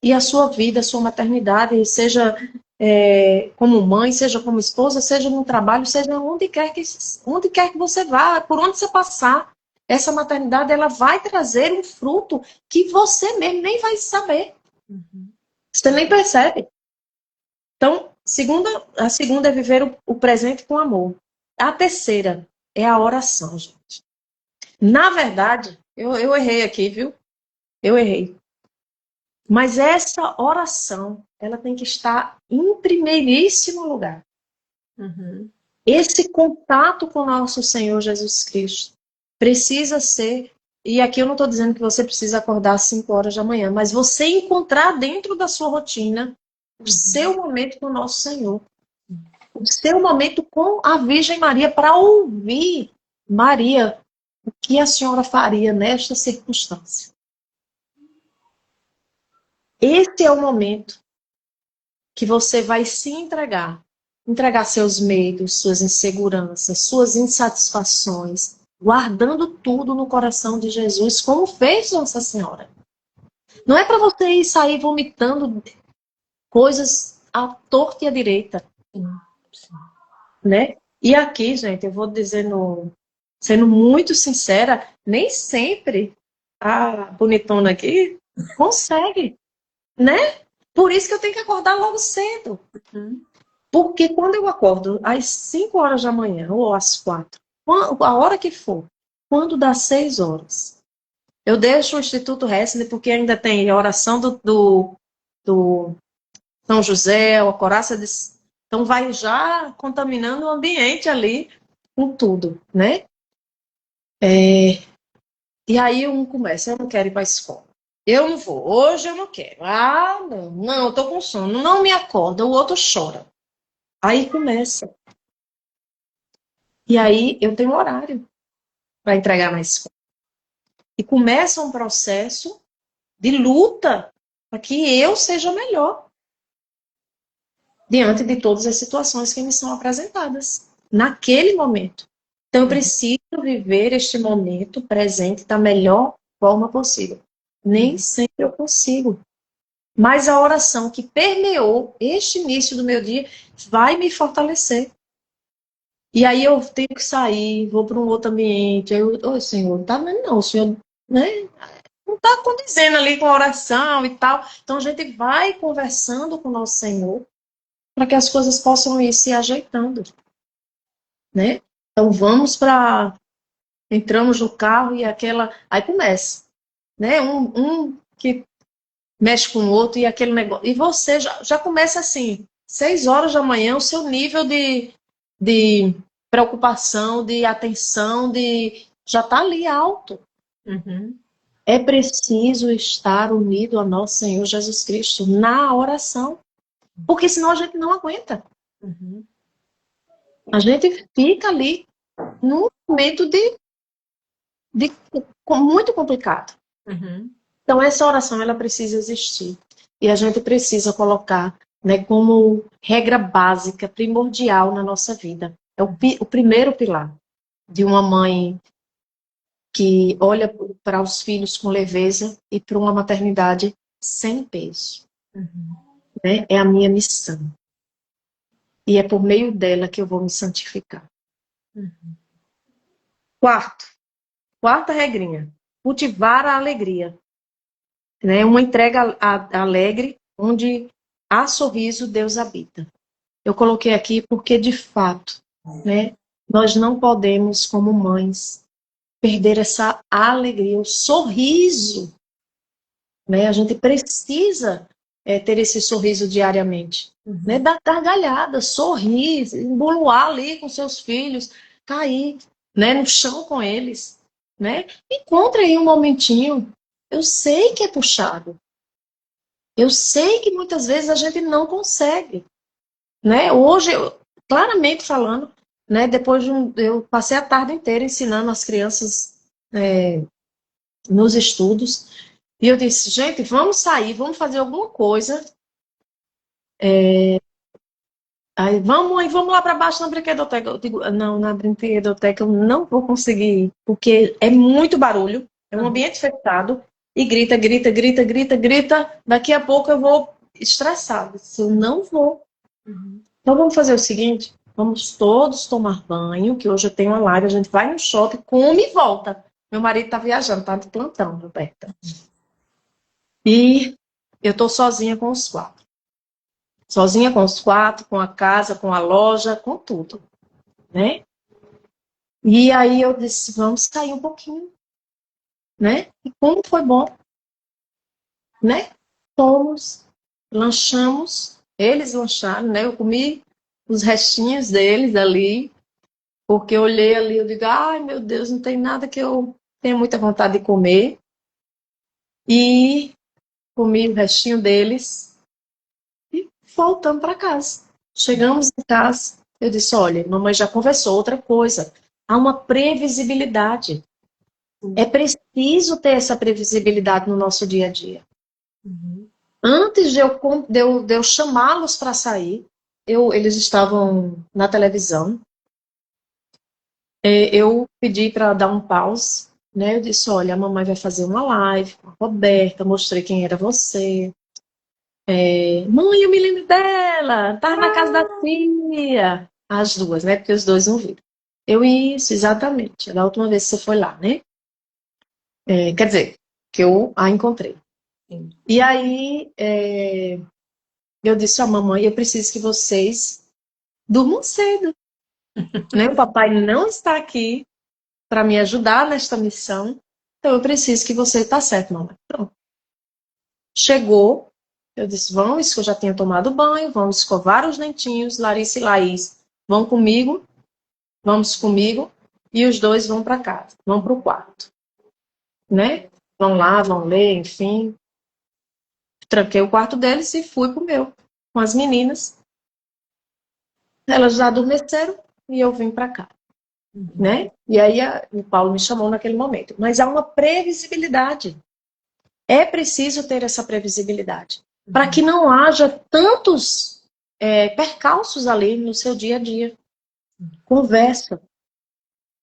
E a sua vida, a sua maternidade, seja como mãe, seja como esposa, seja no trabalho, seja onde quer que você vá, por onde você passar, essa maternidade ela vai trazer um fruto que você mesmo nem vai saber. Uhum. Você nem percebe. Então, a segunda é viver o presente com amor. A terceira é a oração, gente. Na verdade, eu errei aqui, viu? Eu errei. Mas essa oração, ela tem que estar em primeiríssimo lugar. Uhum. Esse contato com o nosso Senhor Jesus Cristo precisa ser, e aqui eu não estou dizendo que você precisa acordar às 5 horas da manhã, mas você encontrar dentro da sua rotina o seu momento com o nosso Senhor. O seu momento com a Virgem Maria para ouvir, Maria, o que a senhora faria nesta circunstância. Esse é o momento que você vai se entregar seus medos, suas inseguranças, suas insatisfações, guardando tudo no coração de Jesus, como fez Nossa Senhora. Não é para você ir sair vomitando coisas à torta e à direita, né? E aqui, gente, eu vou dizendo, sendo muito sincera, nem sempre a bonitona aqui consegue, né? Por isso que eu tenho que acordar logo cedo. Uhum. Porque quando eu acordo às 5 horas da manhã, ou às 4, a hora que for, quando dá 6 horas, eu deixo o Instituto Wesley, porque ainda tem a oração do São José, a coraça de... Então vai já contaminando o ambiente ali com tudo, né? E aí um começa, eu não quero ir para a escola. Eu não vou, hoje eu não quero. Ah, não, eu tô com sono. Não me acorda, o outro chora. Aí começa. E aí eu tenho um horário para entregar na escola. E começa um processo de luta para que eu seja melhor diante de todas as situações que me são apresentadas naquele momento. Então eu preciso viver este momento presente da melhor forma possível. Nem sempre eu consigo. Mas a oração que permeou este início do meu dia vai me fortalecer. E aí eu tenho que sair, vou para um outro ambiente. Aí ô Senhor, tá vendo não, o Senhor, né? Não está condizendo ali com a oração e tal. Então a gente vai conversando com o nosso Senhor para que as coisas possam ir se ajeitando, né? Então entramos no carro e aí começa, né? Um que mexe com o outro e aquele negócio. E você já começa assim, 6 horas da manhã, o seu nível de preocupação, de atenção, já está ali alto. Uhum. É preciso estar unido a nosso Senhor Jesus Cristo na oração, porque senão a gente não aguenta. Uhum. A gente fica ali num momento muito complicado. Uhum. Então, essa oração, ela precisa existir. E a gente precisa colocar, né, como regra básica, primordial na nossa vida. É o primeiro pilar de uma mãe que olha para os filhos com leveza e para uma maternidade sem peso. Uhum. Né? É a minha missão. E é por meio dela que eu vou me santificar. Uhum. Quarta regrinha. Cultivar a alegria. Né? Uma entrega alegre, onde há sorriso, Deus habita. Eu coloquei aqui porque, de fato, né, nós não podemos, como mães, perder essa alegria, o sorriso. Né? A gente precisa ter esse sorriso diariamente. Né? Uhum. Dar gargalhada, sorrir, emboluar ali com seus filhos, cair, né, no chão com eles. Né? Encontre aí um momentinho. Eu sei que é puxado. Eu sei que muitas vezes a gente não consegue. Né? Hoje, claramente falando, né, eu passei a tarde inteira ensinando as crianças nos estudos, e eu disse, gente, vamos sair, vamos fazer alguma coisa. Aí vamos lá para baixo na brinquedoteca. Eu digo, não, na brinquedoteca eu não vou conseguir ir, porque é muito barulho, é um Uhum. ambiente fechado, e grita, grita, grita, grita, grita. Daqui a pouco eu vou estressada. Se eu não vou. Uhum. Então vamos fazer o seguinte, vamos todos tomar banho, que hoje eu tenho uma live, a gente vai no shopping, come e volta. Meu marido tá viajando, tá de plantão, Roberta. E eu tô sozinha com os quatro. Sozinha com os quatro, com a casa, com a loja, com tudo, né? E aí eu disse, vamos sair um pouquinho, né? E como foi bom, né? Fomos, lanchamos, eles lancharam, né? Eu comi os restinhos deles ali, porque eu olhei ali, eu digo, ai meu Deus, não tem nada que eu tenha muita vontade de comer. E comi o restinho deles e voltamos para casa. Chegamos em casa, eu disse, olha, mamãe já conversou outra coisa. Há uma previsibilidade. É preciso ter essa previsibilidade no nosso dia a dia. Uhum. Antes de eu chamá-los para sair, eles estavam na televisão. Eu pedi para dar um pause, né? Eu disse, olha, a mamãe vai fazer uma live com a Roberta, mostrei quem era você. Mãe, eu me lembro dela, tá na casa da tia. As duas, né? Porque os dois não viram. Isso, exatamente. Da última vez que você foi lá, né? Quer dizer, que eu a encontrei. Sim. E aí, eu disse à mamãe, eu preciso que vocês durmam cedo, né? O papai não está aqui para me ajudar nesta missão, então eu preciso que você... Tá certo, mamãe. Pronto. Chegou, eu disse, vamos, que eu já tinha tomado banho, vamos escovar os dentinhos, Larissa e Laís vão comigo, vamos comigo, e os dois vão para casa, vão para o quarto, né? Vão lá, vão ler, enfim. Tranquei o quarto deles e fui pro meu, com as meninas. Elas já adormeceram e eu vim para cá, Uhum. né? E aí o Paulo me chamou naquele momento. Mas há uma previsibilidade. É preciso ter essa previsibilidade para que Uhum. não haja tantos percalços ali no seu dia a dia. Conversa.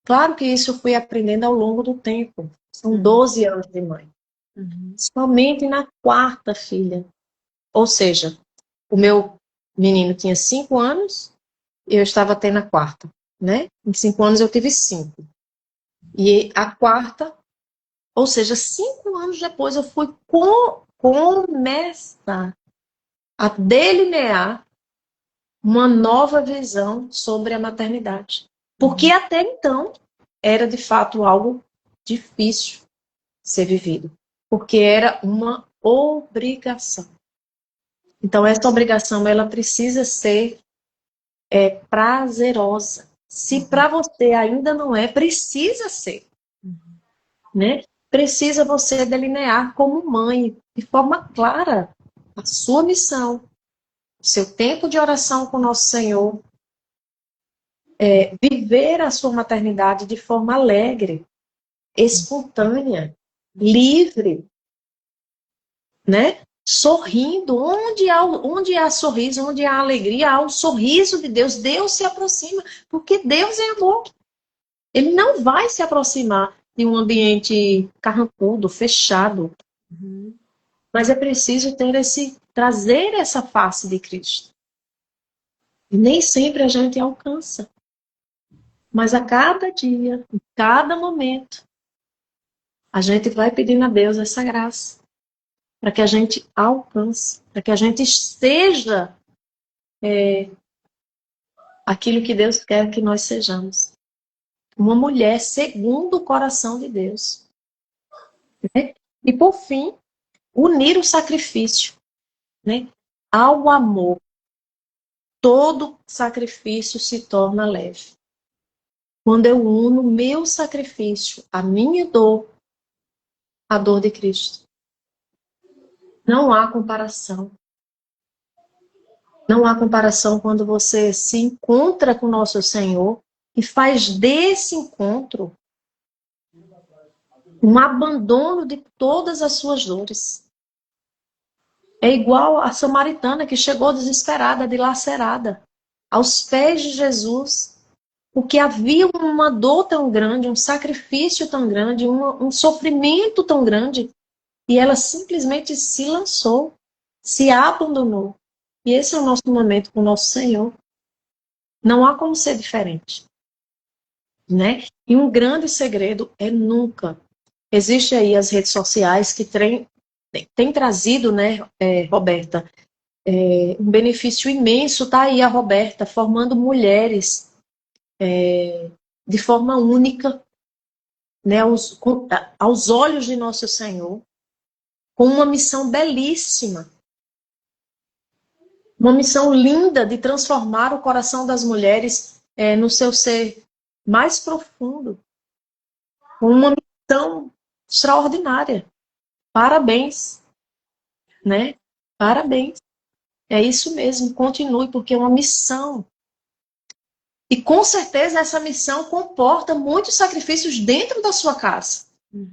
Claro que isso eu fui aprendendo ao longo do tempo. São Uhum. 12 anos de mãe. Uhum. Somente na quarta filha. Ou seja, o meu menino tinha 5 anos, eu estava tendo a quarta, né? Em 5 anos eu tive 5. E a quarta, ou seja, 5 anos depois eu fui começar a delinear uma nova visão sobre a maternidade. Porque Uhum. até então era de fato algo difícil ser vivido. Porque era uma obrigação. Então, essa obrigação, ela precisa ser prazerosa. Se para você ainda não é, precisa ser, né? Precisa você delinear como mãe, de forma clara, a sua missão, o seu tempo de oração com o nosso Senhor, viver a sua maternidade de forma alegre, espontânea, livre, né? Sorrindo, onde há sorriso, onde há alegria, há o sorriso de Deus. Deus se aproxima, porque Deus é amor. Ele não vai se aproximar de um ambiente carrancudo, fechado. Mas é preciso trazer essa face de Cristo. E nem sempre a gente alcança. Mas a cada dia, em cada momento, a gente vai pedindo a Deus essa graça. Para que a gente alcance, para que a gente seja aquilo que Deus quer que nós sejamos. Uma mulher segundo o coração de Deus. Né? E, por fim, unir o sacrifício, né, ao amor. Todo sacrifício se torna leve. Quando eu uno meu sacrifício, a minha dor, a dor de Cristo. Não há comparação. Não há comparação quando você se encontra com o nosso Senhor e faz desse encontro um abandono de todas as suas dores. É igual a samaritana que chegou desesperada, dilacerada, aos pés de Jesus, porque havia uma dor tão grande, um sacrifício tão grande, um sofrimento tão grande, e ela simplesmente se lançou, se abandonou. E esse é o nosso momento com o nosso Senhor. Não há como ser diferente. Né? E um grande segredo é nunca. Existe aí as redes sociais que têm trazido, né, Roberta, um benefício imenso. Está aí a Roberta formando mulheres de forma única, né, aos olhos de nosso Senhor, com uma missão belíssima. Uma missão linda de transformar o coração das mulheres no seu ser mais profundo. Uma missão extraordinária. Parabéns. Né? Parabéns. É isso mesmo. Continue, porque é uma missão. E com certeza essa missão comporta muitos sacrifícios dentro da sua casa.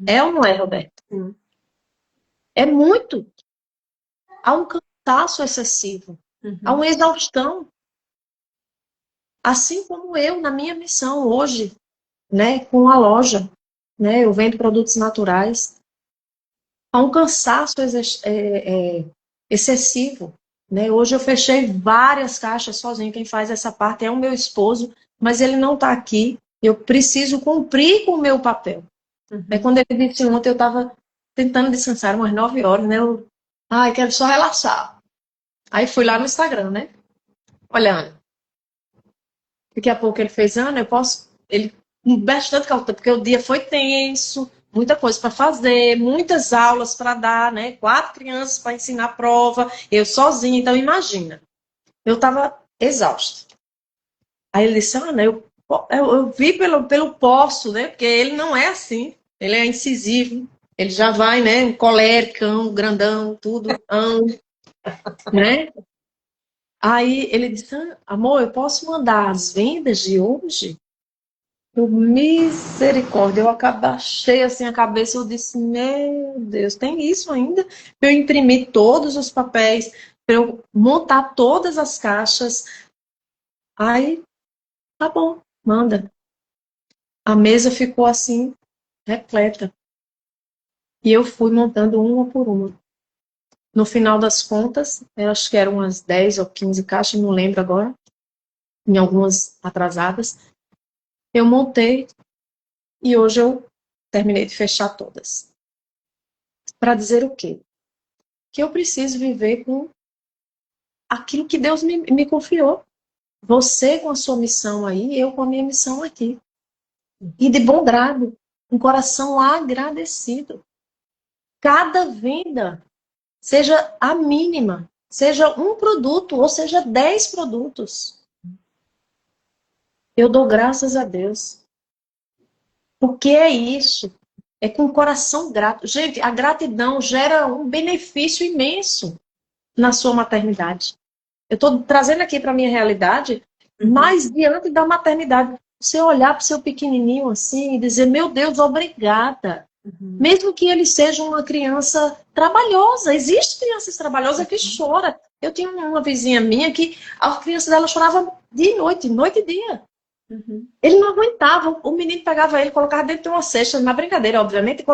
É ou não é, Roberto? É muito. Há um cansaço excessivo. Há uma exaustão. Assim como eu, na minha missão hoje, né, com a loja, né, eu vendo produtos naturais. Há um cansaço excessivo. Né? Hoje eu fechei várias caixas sozinho. Quem faz essa parte é o meu esposo, mas ele não está aqui. Eu preciso cumprir com o meu papel. Quando ele disse ontem, eu estava tentando descansar umas 9 horas, né? Quero só relaxar. Aí fui lá no Instagram, né? Olhando. Daqui a pouco ele fez, Ana, eu posso... Ele bastante cautela, porque o dia foi tenso, muita coisa para fazer, muitas aulas para dar, né? 4 crianças para ensinar a prova, eu sozinha, então imagina. Eu estava exausta. Aí ele disse, Ana, eu vi pelo posto, né? Porque ele não é assim, ele é incisivo, ele já vai, né? Um coléricão, grandão, tudo, né? Aí ele disse, amor, eu posso mandar as vendas de hoje? Misericórdia, eu abaixei assim a cabeça, eu disse, meu Deus, tem isso ainda? Eu imprimi todos os papéis, para eu montar todas as caixas. Aí, tá bom, manda. A mesa ficou assim, repleta. E eu fui montando uma por uma. No final das contas, eu acho que eram umas 10 ou 15 caixas, não lembro agora, em algumas atrasadas. Eu montei e hoje eu terminei de fechar todas. Para dizer o quê? Que eu preciso viver com aquilo que Deus me confiou. Você com a sua missão aí, eu com a minha missão aqui. E de bom grado, um coração agradecido. Cada venda seja a mínima, seja um produto ou seja 10 produtos. Eu dou graças a Deus. Porque é isso. É com o coração grato. Gente, a gratidão gera um benefício imenso na sua maternidade. Eu estou trazendo aqui para a minha realidade, mas diante da maternidade, você olhar para o seu pequenininho assim e dizer, meu Deus, obrigada. Mesmo que ele seja uma criança trabalhosa. Existem crianças trabalhosas que choram. Eu tinha uma vizinha minha que a criança dela chorava de noite, noite e dia. Ele não aguentava. O menino pegava ele, colocava dentro de uma cesta, na brincadeira, obviamente, e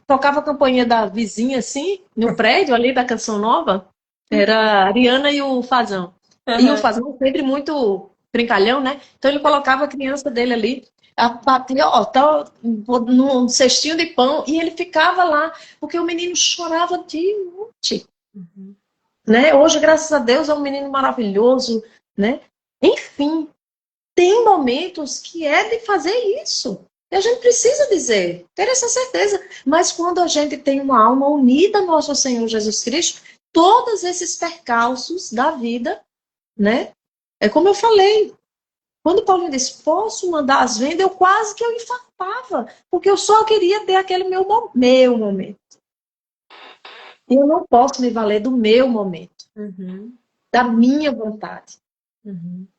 tocava a campainha da vizinha, assim, no prédio ali da Canção Nova. Era a Ariana e o Fazão. E o Fazão sempre muito brincalhão, né? Então ele colocava a criança dele ali, ó, tá num cestinho de pão, e ele ficava lá, porque o menino chorava de noite. Né? Hoje, graças a Deus, é um menino maravilhoso, né? Enfim, tem momentos que é de fazer isso. E a gente precisa dizer, ter essa certeza. Mas quando a gente tem uma alma unida ao nosso Senhor Jesus Cristo, todos esses percalços da vida, né? É como eu falei. Quando Paulo disse, posso mandar as vendas, eu quase que eu infartava. Porque eu só queria ter aquele meu momento. E eu não posso me valer do meu momento. Da minha vontade.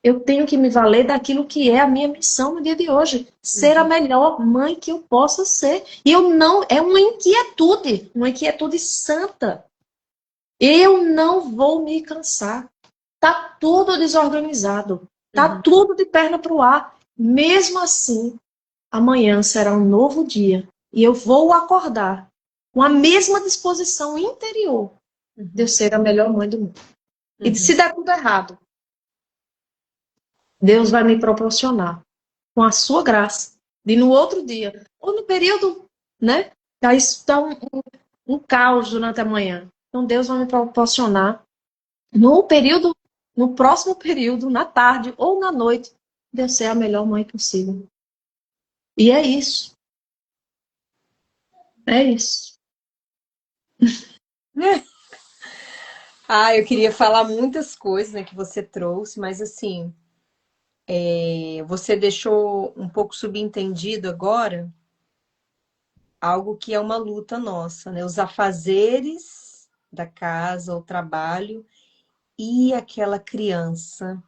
Eu tenho que me valer daquilo que é a minha missão no dia de hoje. Ser a melhor mãe que eu possa ser. E eu não, é uma inquietude santa. Eu não vou me cansar. Tá tudo desorganizado. Tá tudo de perna pro ar. Mesmo assim, amanhã será um novo dia. E eu vou acordar com a mesma disposição interior de eu ser a melhor mãe do mundo. E se der tudo errado, Deus vai me proporcionar, com a sua graça, de no outro dia, ou no período, né? Aí está um caos durante a manhã. Então Deus vai me proporcionar no período, no próximo período, na tarde ou na noite, de eu ser a melhor mãe possível. E é isso. É isso. Ah, eu queria falar muitas coisas, né, que você trouxe, mas assim, você deixou um pouco subentendido agora algo que é uma luta nossa, né? Os afazeres da casa, o trabalho e aquela criança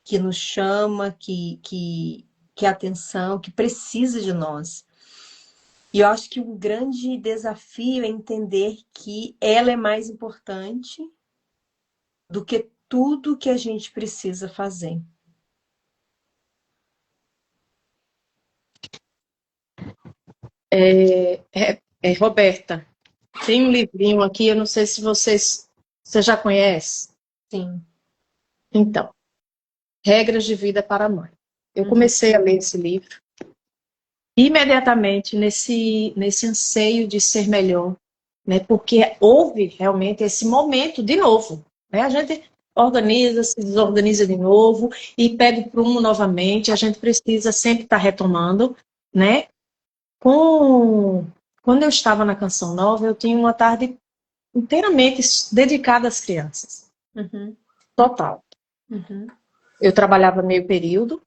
que nos chama, que é atenção, que precisa de nós. E eu acho que um grande desafio é entender que ela é mais importante do que tudo que a gente precisa fazer. Roberta, tem um livrinho aqui, eu não sei se você já conhece. Sim. Então, Regras de Vida para a Mãe. Eu comecei a ler esse livro imediatamente nesse anseio de ser melhor, né? Porque houve realmente esse momento de novo, né? A gente organiza, se desorganiza de novo e pega o prumo novamente. A gente precisa sempre estar retomando, né? Quando eu estava na Canção Nova, eu tinha uma tarde inteiramente dedicada às crianças. Total. Eu trabalhava meio período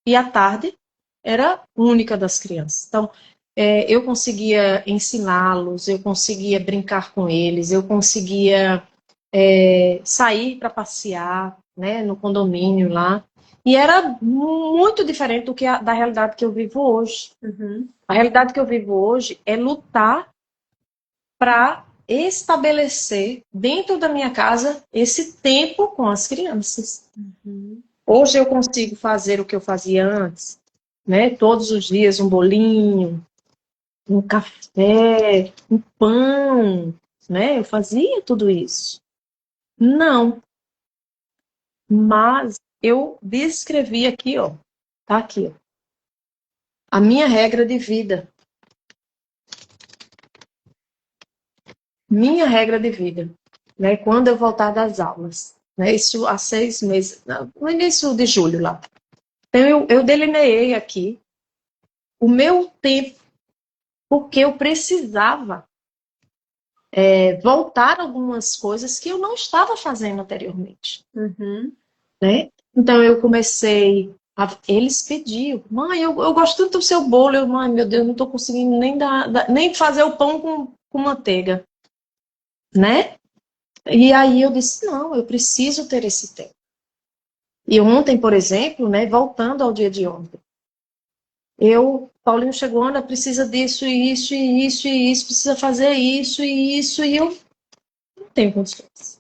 e à tarde era única das crianças. Então, eu conseguia ensiná-los, eu conseguia brincar com eles, eu conseguia sair para passear, né, no condomínio lá. E era muito diferente da realidade que eu vivo hoje. A realidade que eu vivo hoje é lutar para estabelecer dentro da minha casa esse tempo com as crianças. Hoje eu consigo fazer o que eu fazia antes, né? Todos os dias um bolinho, um café, um pão, né? Eu fazia tudo isso. Não, mas eu descrevi aqui, ó, tá aqui, ó, a minha regra de vida. Minha regra de vida, né? Quando eu voltar das aulas, né? Isso há 6 meses, no início de julho lá. Então eu delineei aqui o meu tempo, porque eu precisava voltar algumas coisas que eu não estava fazendo anteriormente, Uhum. né? Então eu comecei eles pediam, mãe, eu gosto tanto do seu bolo, mãe, meu Deus, não estou conseguindo nem fazer o pão com manteiga, né? E aí eu disse, não, eu preciso ter esse tempo. E ontem, por exemplo, né, voltando ao dia de ontem, Paulinho chegou, Ana, precisa disso, e isso, e isso, e isso, precisa fazer isso, e eu não tenho condições.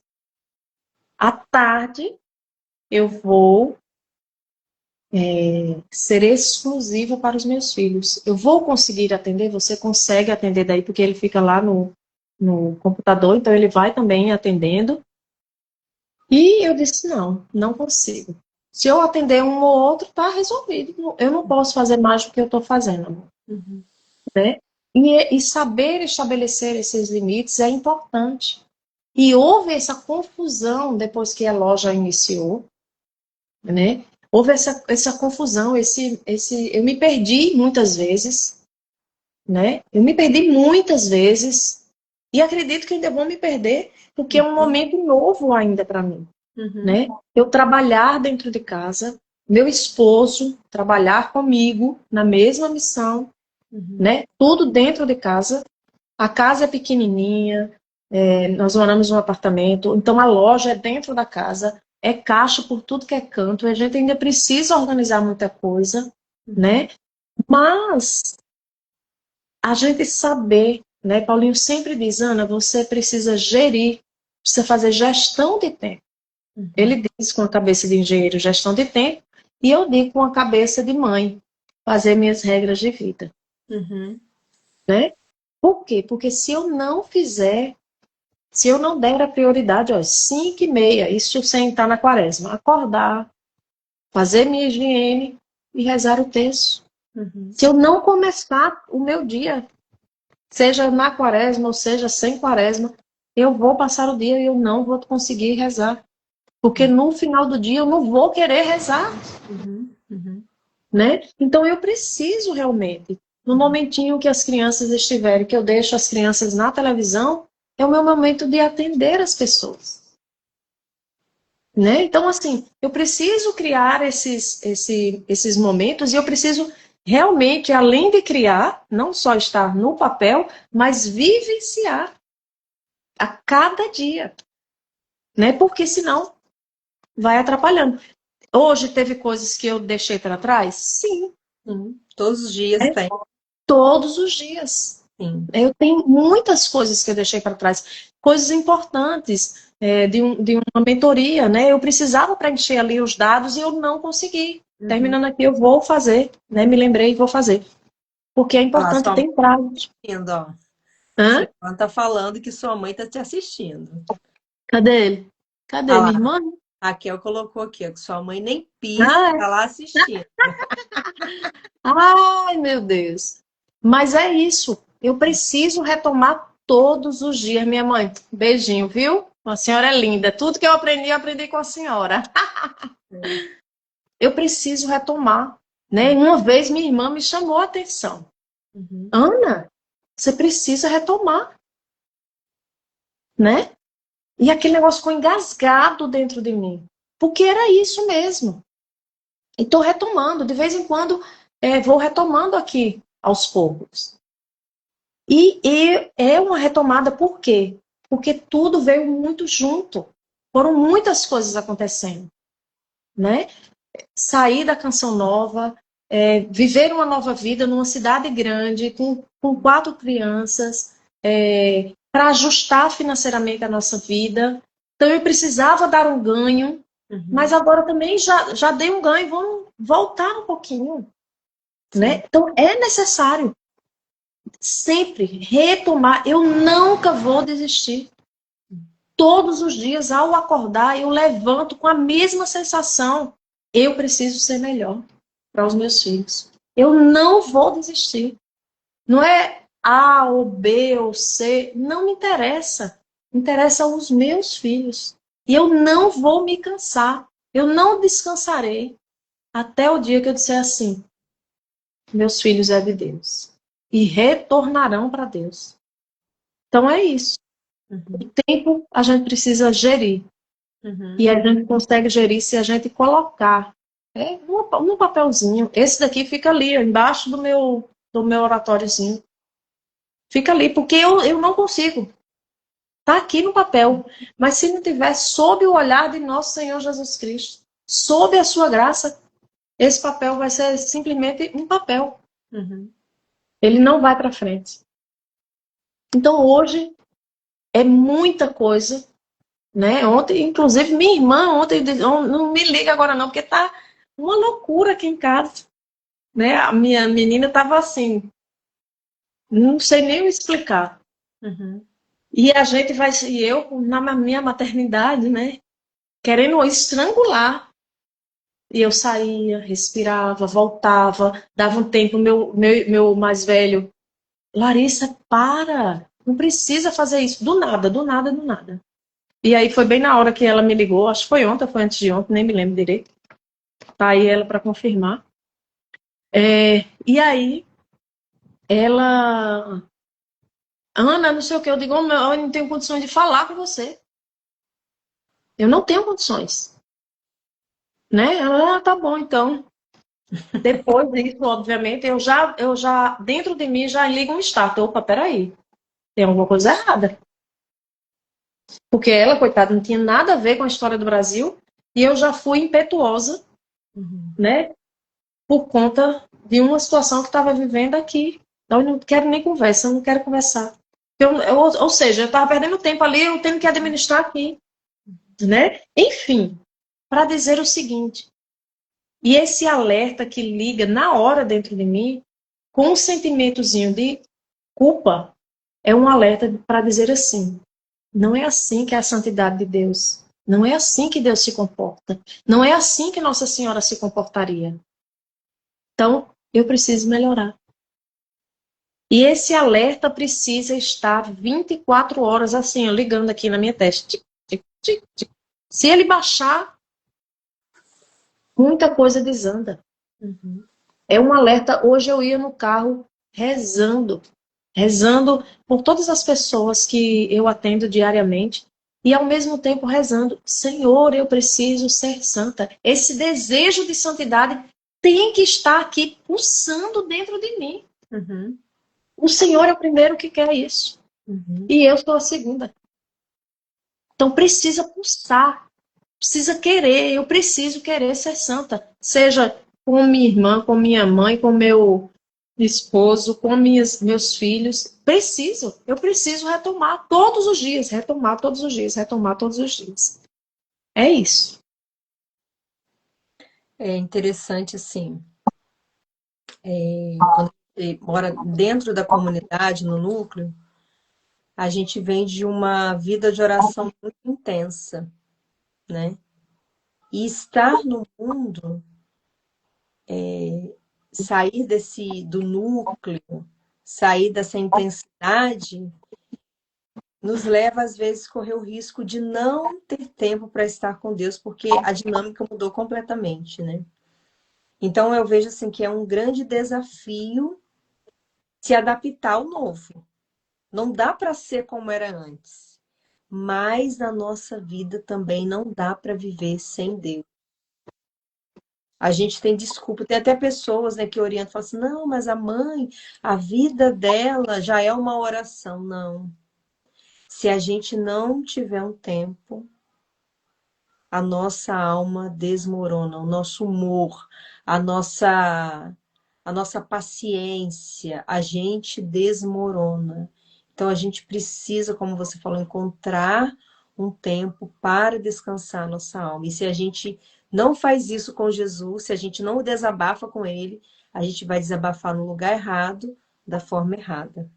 À tarde, eu vou ser exclusiva para os meus filhos. Eu vou conseguir atender, você consegue atender daí, porque ele fica lá no computador, então ele vai também atendendo. E eu disse, não, não consigo. Se eu atender um ou outro, tá resolvido. Eu não posso fazer mais do que eu estou fazendo, amor, Uhum. né? E saber estabelecer esses limites é importante. E houve essa confusão depois que a loja iniciou, né? Houve essa confusão, eu me perdi muitas vezes, né? Eu me perdi muitas vezes e acredito que ainda vou me perder, porque é um momento novo ainda para mim, Uhum. né? Eu trabalhar dentro de casa, meu esposo trabalhar comigo na mesma missão, Uhum. né? Tudo dentro de casa. A casa é pequenininha, nós moramos num apartamento, então a loja é dentro da casa, é caixa por tudo que é canto, a gente ainda precisa organizar muita coisa, Uhum. né? Mas a gente saber, né? Paulinho sempre diz, Ana, você precisa gerir, precisa fazer gestão de tempo. Uhum. Ele diz com a cabeça de engenheiro gestão de tempo, e eu digo com a cabeça de mãe, fazer minhas regras de vida, Uhum. né? Por quê? Porque se eu não fizer, se eu não der a prioridade, ó, 5h30, isso sem estar na quaresma, acordar, fazer minha higiene e rezar o terço. Uhum. Se eu não começar o meu dia, seja na quaresma ou seja sem quaresma, eu vou passar o dia e eu não vou conseguir rezar. Porque no final do dia eu não vou querer rezar, Uhum. Uhum. né? Então eu preciso realmente, no momentinho que as crianças estiverem, que eu deixo as crianças na televisão, é o meu momento de atender as pessoas. Né? Então, assim, eu preciso criar esses momentos e eu preciso realmente, além de criar, não só estar no papel, mas vivenciar a cada dia, né? Porque senão vai atrapalhando. Hoje teve coisas que eu deixei para trás? Sim, Sim. Todos os dias né? tem. Todos os dias. Sim. Eu tenho muitas coisas que eu deixei para trás, coisas importantes, de uma mentoria, né? Eu precisava preencher ali os dados e eu não consegui. Uhum. Terminando aqui, eu vou fazer, né? Me lembrei e vou fazer. Porque é Olha lá, importante sua mãe ter prazo. tá assistindo, ó. Hã? Silvana tá falando que sua mãe tá te assistindo. Cadê ele? Cadê Olha minha lá, irmã? a Raquel colocou aqui, ó, que sua mãe nem pisca, Ah, tá lá assistindo. ai, meu Deus. Mas é isso. Eu preciso retomar todos os dias, minha mãe. Beijinho, viu? A senhora é linda. Tudo que eu aprendi com a senhora. Eu preciso retomar, né? Uma vez minha irmã me chamou a atenção. Uhum. Ana, você precisa retomar, né? E aquele negócio ficou engasgado dentro de mim. Porque era isso mesmo. E estou retomando. De vez em quando, vou retomando aqui aos poucos. E é uma retomada por quê? Porque tudo veio muito junto. Foram muitas coisas acontecendo, né? Sair da Canção Nova, viver uma nova vida numa cidade grande, com 4 crianças, para ajustar financeiramente a nossa vida. Então, eu precisava dar um ganho, mas Uhum. agora também já dei um ganho, vamos voltar um pouquinho, Sim. né? Então, é necessário sempre retomar. Eu nunca vou desistir. Todos os dias, ao acordar, eu levanto com a mesma sensação. Eu preciso ser melhor para os meus filhos. Eu não vou desistir. Não é A ou B ou C, não me interessa. Interessa os meus filhos. E eu não vou me cansar. Eu não descansarei até o dia que eu disser assim: meus filhos é de Deus e retornarão para Deus. Então é isso. Uhum. Tempo a gente precisa gerir. Uhum. E a gente consegue gerir se a gente colocar num papelzinho. Esse daqui fica ali, ó, embaixo do meu oratóriozinho. Fica ali, porque eu não consigo. Está aqui no papel. Mas se não tiver sob o olhar de nosso Senhor Jesus Cristo, sob a sua graça, esse papel vai ser simplesmente um papel. Uhum. Ele não vai para frente. Então hoje é muita coisa, né? Ontem, inclusive, minha irmã ontem disse, "Oh, não me liga agora não, porque tá uma loucura aqui em casa, né? A minha menina tava assim, não sei nem explicar. Uhum. E a gente vai, e eu na minha maternidade, né? Querendo estrangular. E eu saía, respirava, voltava, dava um tempo, meu mais velho, Larissa, para! Não precisa fazer isso. Do nada, do nada, do nada. E aí foi bem na hora que ela me ligou, acho que foi ontem ou foi antes de ontem, nem me lembro direito. Tá aí ela para confirmar. E aí ela, Ana, não sei o que, eu digo, "Oh, eu não tenho condições de falar com você. Eu não tenho condições. Né? Ela, tá bom, então. Depois disso, obviamente, eu já, dentro de mim, já ligo um start. Opa, peraí, tem alguma coisa errada. Porque ela, coitada, não tinha nada a ver com a história do Brasil. E eu já fui impetuosa, Uhum. né? Por conta de uma situação que estava vivendo aqui. Então, eu não quero nem conversa, eu não quero conversar. Ou seja, eu estava perdendo tempo ali, eu tenho que administrar aqui, né? Enfim, para dizer o seguinte, e esse alerta que liga na hora dentro de mim, com um sentimentozinho de culpa, é um alerta para dizer assim, não é assim que é a santidade de Deus. Não é assim que Deus se comporta. Não é assim que Nossa Senhora se comportaria. Então, eu preciso melhorar. E esse alerta precisa estar 24 horas assim, ligando aqui na minha testa. Tic, tic, tic, tic. Se ele baixar, muita coisa desanda. Uhum. É um alerta. Hoje eu ia no carro rezando, rezando por todas as pessoas que eu atendo diariamente e ao mesmo tempo rezando, Senhor, eu preciso ser santa. Esse desejo de santidade tem que estar aqui pulsando dentro de mim. Uhum. O Senhor é o primeiro que quer isso. Uhum. E eu sou a segunda. Então precisa pulsar, precisa querer, eu preciso querer ser santa. Seja com minha irmã, com minha mãe, com meu esposo, com meus filhos. Eu preciso retomar todos os dias, retomar todos os dias, retomar todos os dias. É isso. É interessante, assim, quando você mora dentro da comunidade, no núcleo, a gente vem de uma vida de oração muito intensa, né? E estar no mundo, sair do núcleo, sair dessa intensidade, nos leva, às vezes, a correr o risco de não ter tempo para estar com Deus, porque a dinâmica mudou completamente, né? Então, eu vejo, assim, que é um grande desafio se adaptar ao novo. Não dá para ser como era antes, mas na nossa vida também não dá para viver sem Deus. A gente tem desculpa, tem até pessoas, né, que orientam, falam assim, não, mas a mãe, a vida dela já é uma oração. Não. Se a gente não tiver um tempo, a nossa alma desmorona, o nosso humor, a nossa, a nossa paciência, a gente desmorona. Então a gente precisa, como você falou, encontrar um tempo para descansar a nossa alma. E se a gente não faz isso com Jesus, se a gente não desabafa com ele, a gente vai desabafar no lugar errado, da forma errada.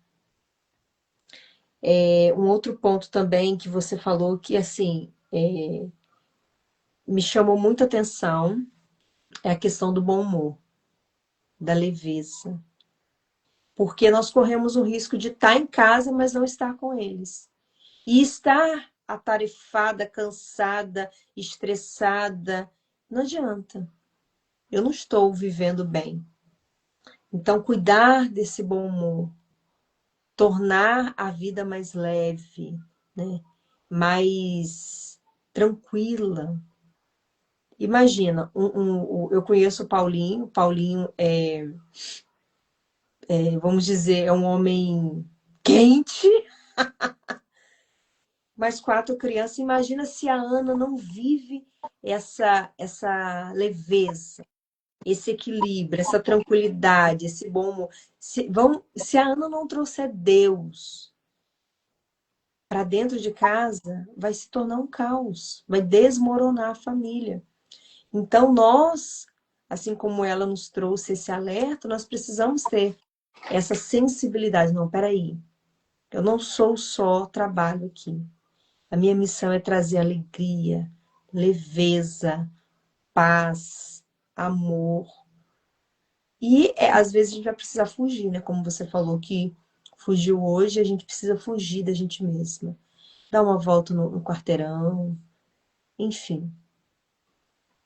Um outro ponto também que você falou que assim me chamou muita atenção é a questão do bom humor, da leveza. Porque nós corremos o risco de estar em casa, mas não estar com eles. E estar atarefada, cansada, estressada, não adianta. Eu não estou vivendo bem. Então, cuidar desse bom humor, tornar a vida mais leve, né? Mais tranquila. Imagina, eu conheço o Paulinho vamos dizer, é um homem quente, mas 4 crianças. Imagina se a Ana não vive essa leveza, esse equilíbrio, essa tranquilidade, esse bom humor. Se a Ana não trouxer Deus para dentro de casa, vai se tornar um caos, vai desmoronar a família. Então, nós, assim como ela nos trouxe esse alerta, nós precisamos ter essa sensibilidade. Não, peraí, eu não sou só trabalho aqui. A minha missão é trazer alegria, leveza, paz, amor. E às vezes a gente vai precisar fugir, né? Como você falou que fugiu hoje, a gente precisa fugir da gente mesma. Dar uma volta no quarteirão, enfim.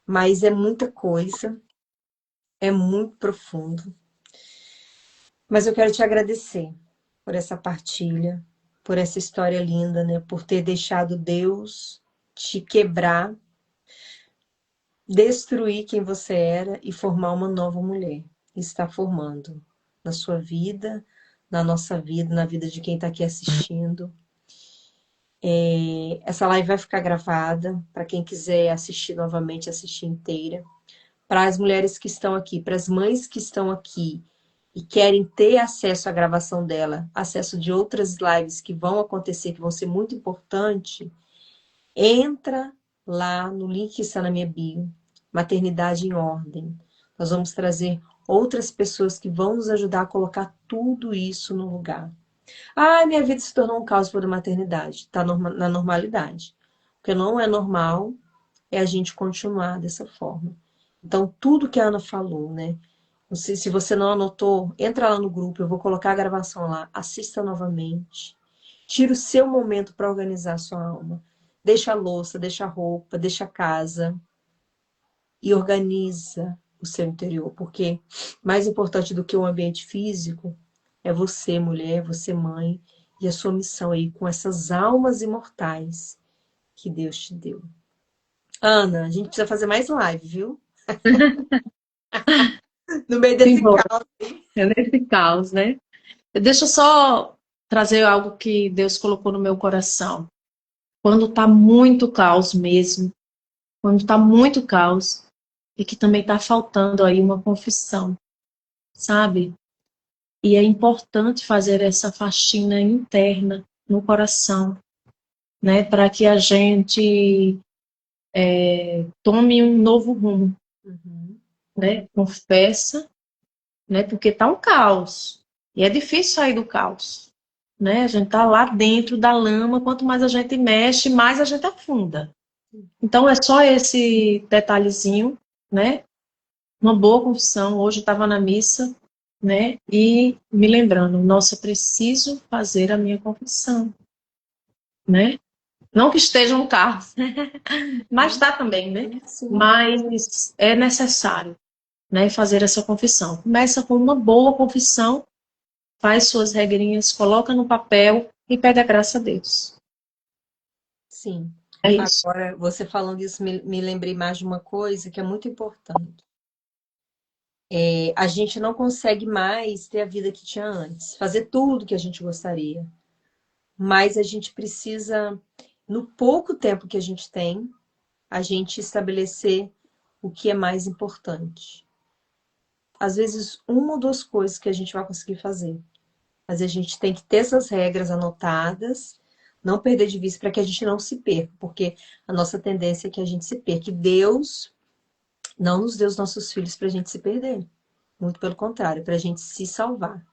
Mas é muita coisa, é muito profundo. Mas eu quero te agradecer por essa partilha, por essa história linda, né? Por ter deixado Deus te quebrar, destruir quem você era e formar uma nova mulher. E está formando na sua vida, na nossa vida, na vida de quem está aqui assistindo. Essa live vai ficar gravada para quem quiser assistir novamente, assistir inteira. Para as mulheres que estão aqui, para as mães que estão aqui e querem ter acesso à gravação dela, acesso de outras lives que vão acontecer, que vão ser muito importantes, entra lá no link que está na minha bio, Maternidade em Ordem. Nós vamos trazer outras pessoas que vão nos ajudar a colocar tudo isso no lugar. Ah, minha vida se tornou um caos por maternidade. Está na normalidade. O que não é normal é a gente continuar dessa forma. Então, tudo que a Ana falou, né? Não sei se você não anotou, entra lá no grupo, eu vou colocar a gravação lá, assista novamente. Tira o seu momento para organizar a sua alma. Deixa a louça, deixa a roupa, deixa a casa e organiza o seu interior, porque mais importante do que o ambiente físico é você, mulher, você, mãe, e a sua missão aí com essas almas imortais que Deus te deu. Ana, a gente precisa fazer mais live, viu? No meio desse Embora, caos. é nesse caos, né? Deixa eu só trazer algo que Deus colocou no meu coração. Quando tá muito caos mesmo, quando tá muito caos, e que também tá faltando aí uma confissão, sabe? E é importante fazer essa faxina interna no coração, né? Para que a gente tome um novo rumo, Uhum. né? Confessa, né? Porque tá um caos. E é difícil sair do caos, né? A gente tá lá dentro da lama, quanto mais a gente mexe, mais a gente afunda. Então é só esse detalhezinho, né? Uma boa confissão. Hoje eu estava na missa, né? E me lembrando, nossa, eu preciso fazer a minha confissão, né? Não que esteja um caos, mas está também, né? Sim. Mas é necessário, né, fazer essa confissão. Começa com uma boa confissão, faz suas regrinhas, coloca no papel e pede a graça a Deus. Sim. É isso. Agora, você falando isso, me lembrei mais de uma coisa que é muito importante. A gente não consegue mais ter a vida que tinha antes, fazer tudo que a gente gostaria. Mas a gente precisa, no pouco tempo que a gente tem, a gente estabelecer o que é mais importante. Às vezes, uma ou duas coisas que a gente vai conseguir fazer. Mas a gente tem que ter essas regras anotadas, não perder de vista para que a gente não se perca, porque a nossa tendência é que a gente se perca. E Deus não nos deu os nossos filhos para a gente se perder. Muito pelo contrário, para a gente se salvar.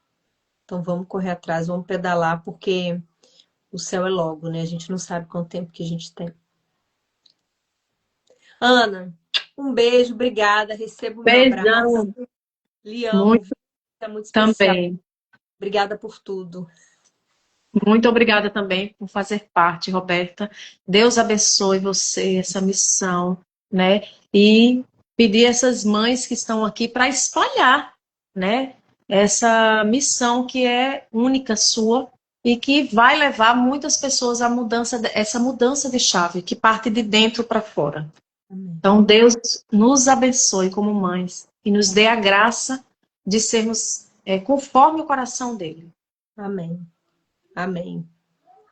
Então vamos correr atrás, vamos pedalar, porque o céu é logo, né? A gente não sabe quanto tempo que a gente tem. Ana, um beijo, obrigada. Receba o meu abraço. Beijão, Lhe amo, muito viu? É muito especial. também. Obrigada por tudo. Muito obrigada também por fazer parte, Roberta. Deus abençoe você, essa missão, né? E pedir essas mães que estão aqui para espalhar, né? Essa missão que é única sua e que vai levar muitas pessoas à mudança, essa mudança de chave que parte de dentro para fora. Amém. Então, Deus nos abençoe como mães e nos dê a graça de sermos conforme o coração dele. Amém. Amém.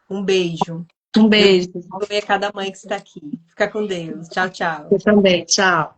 Um beijo. Um Deus beijo. abençoe a cada mãe que está aqui. Fica com Deus. Tchau, tchau. Eu também. Tchau.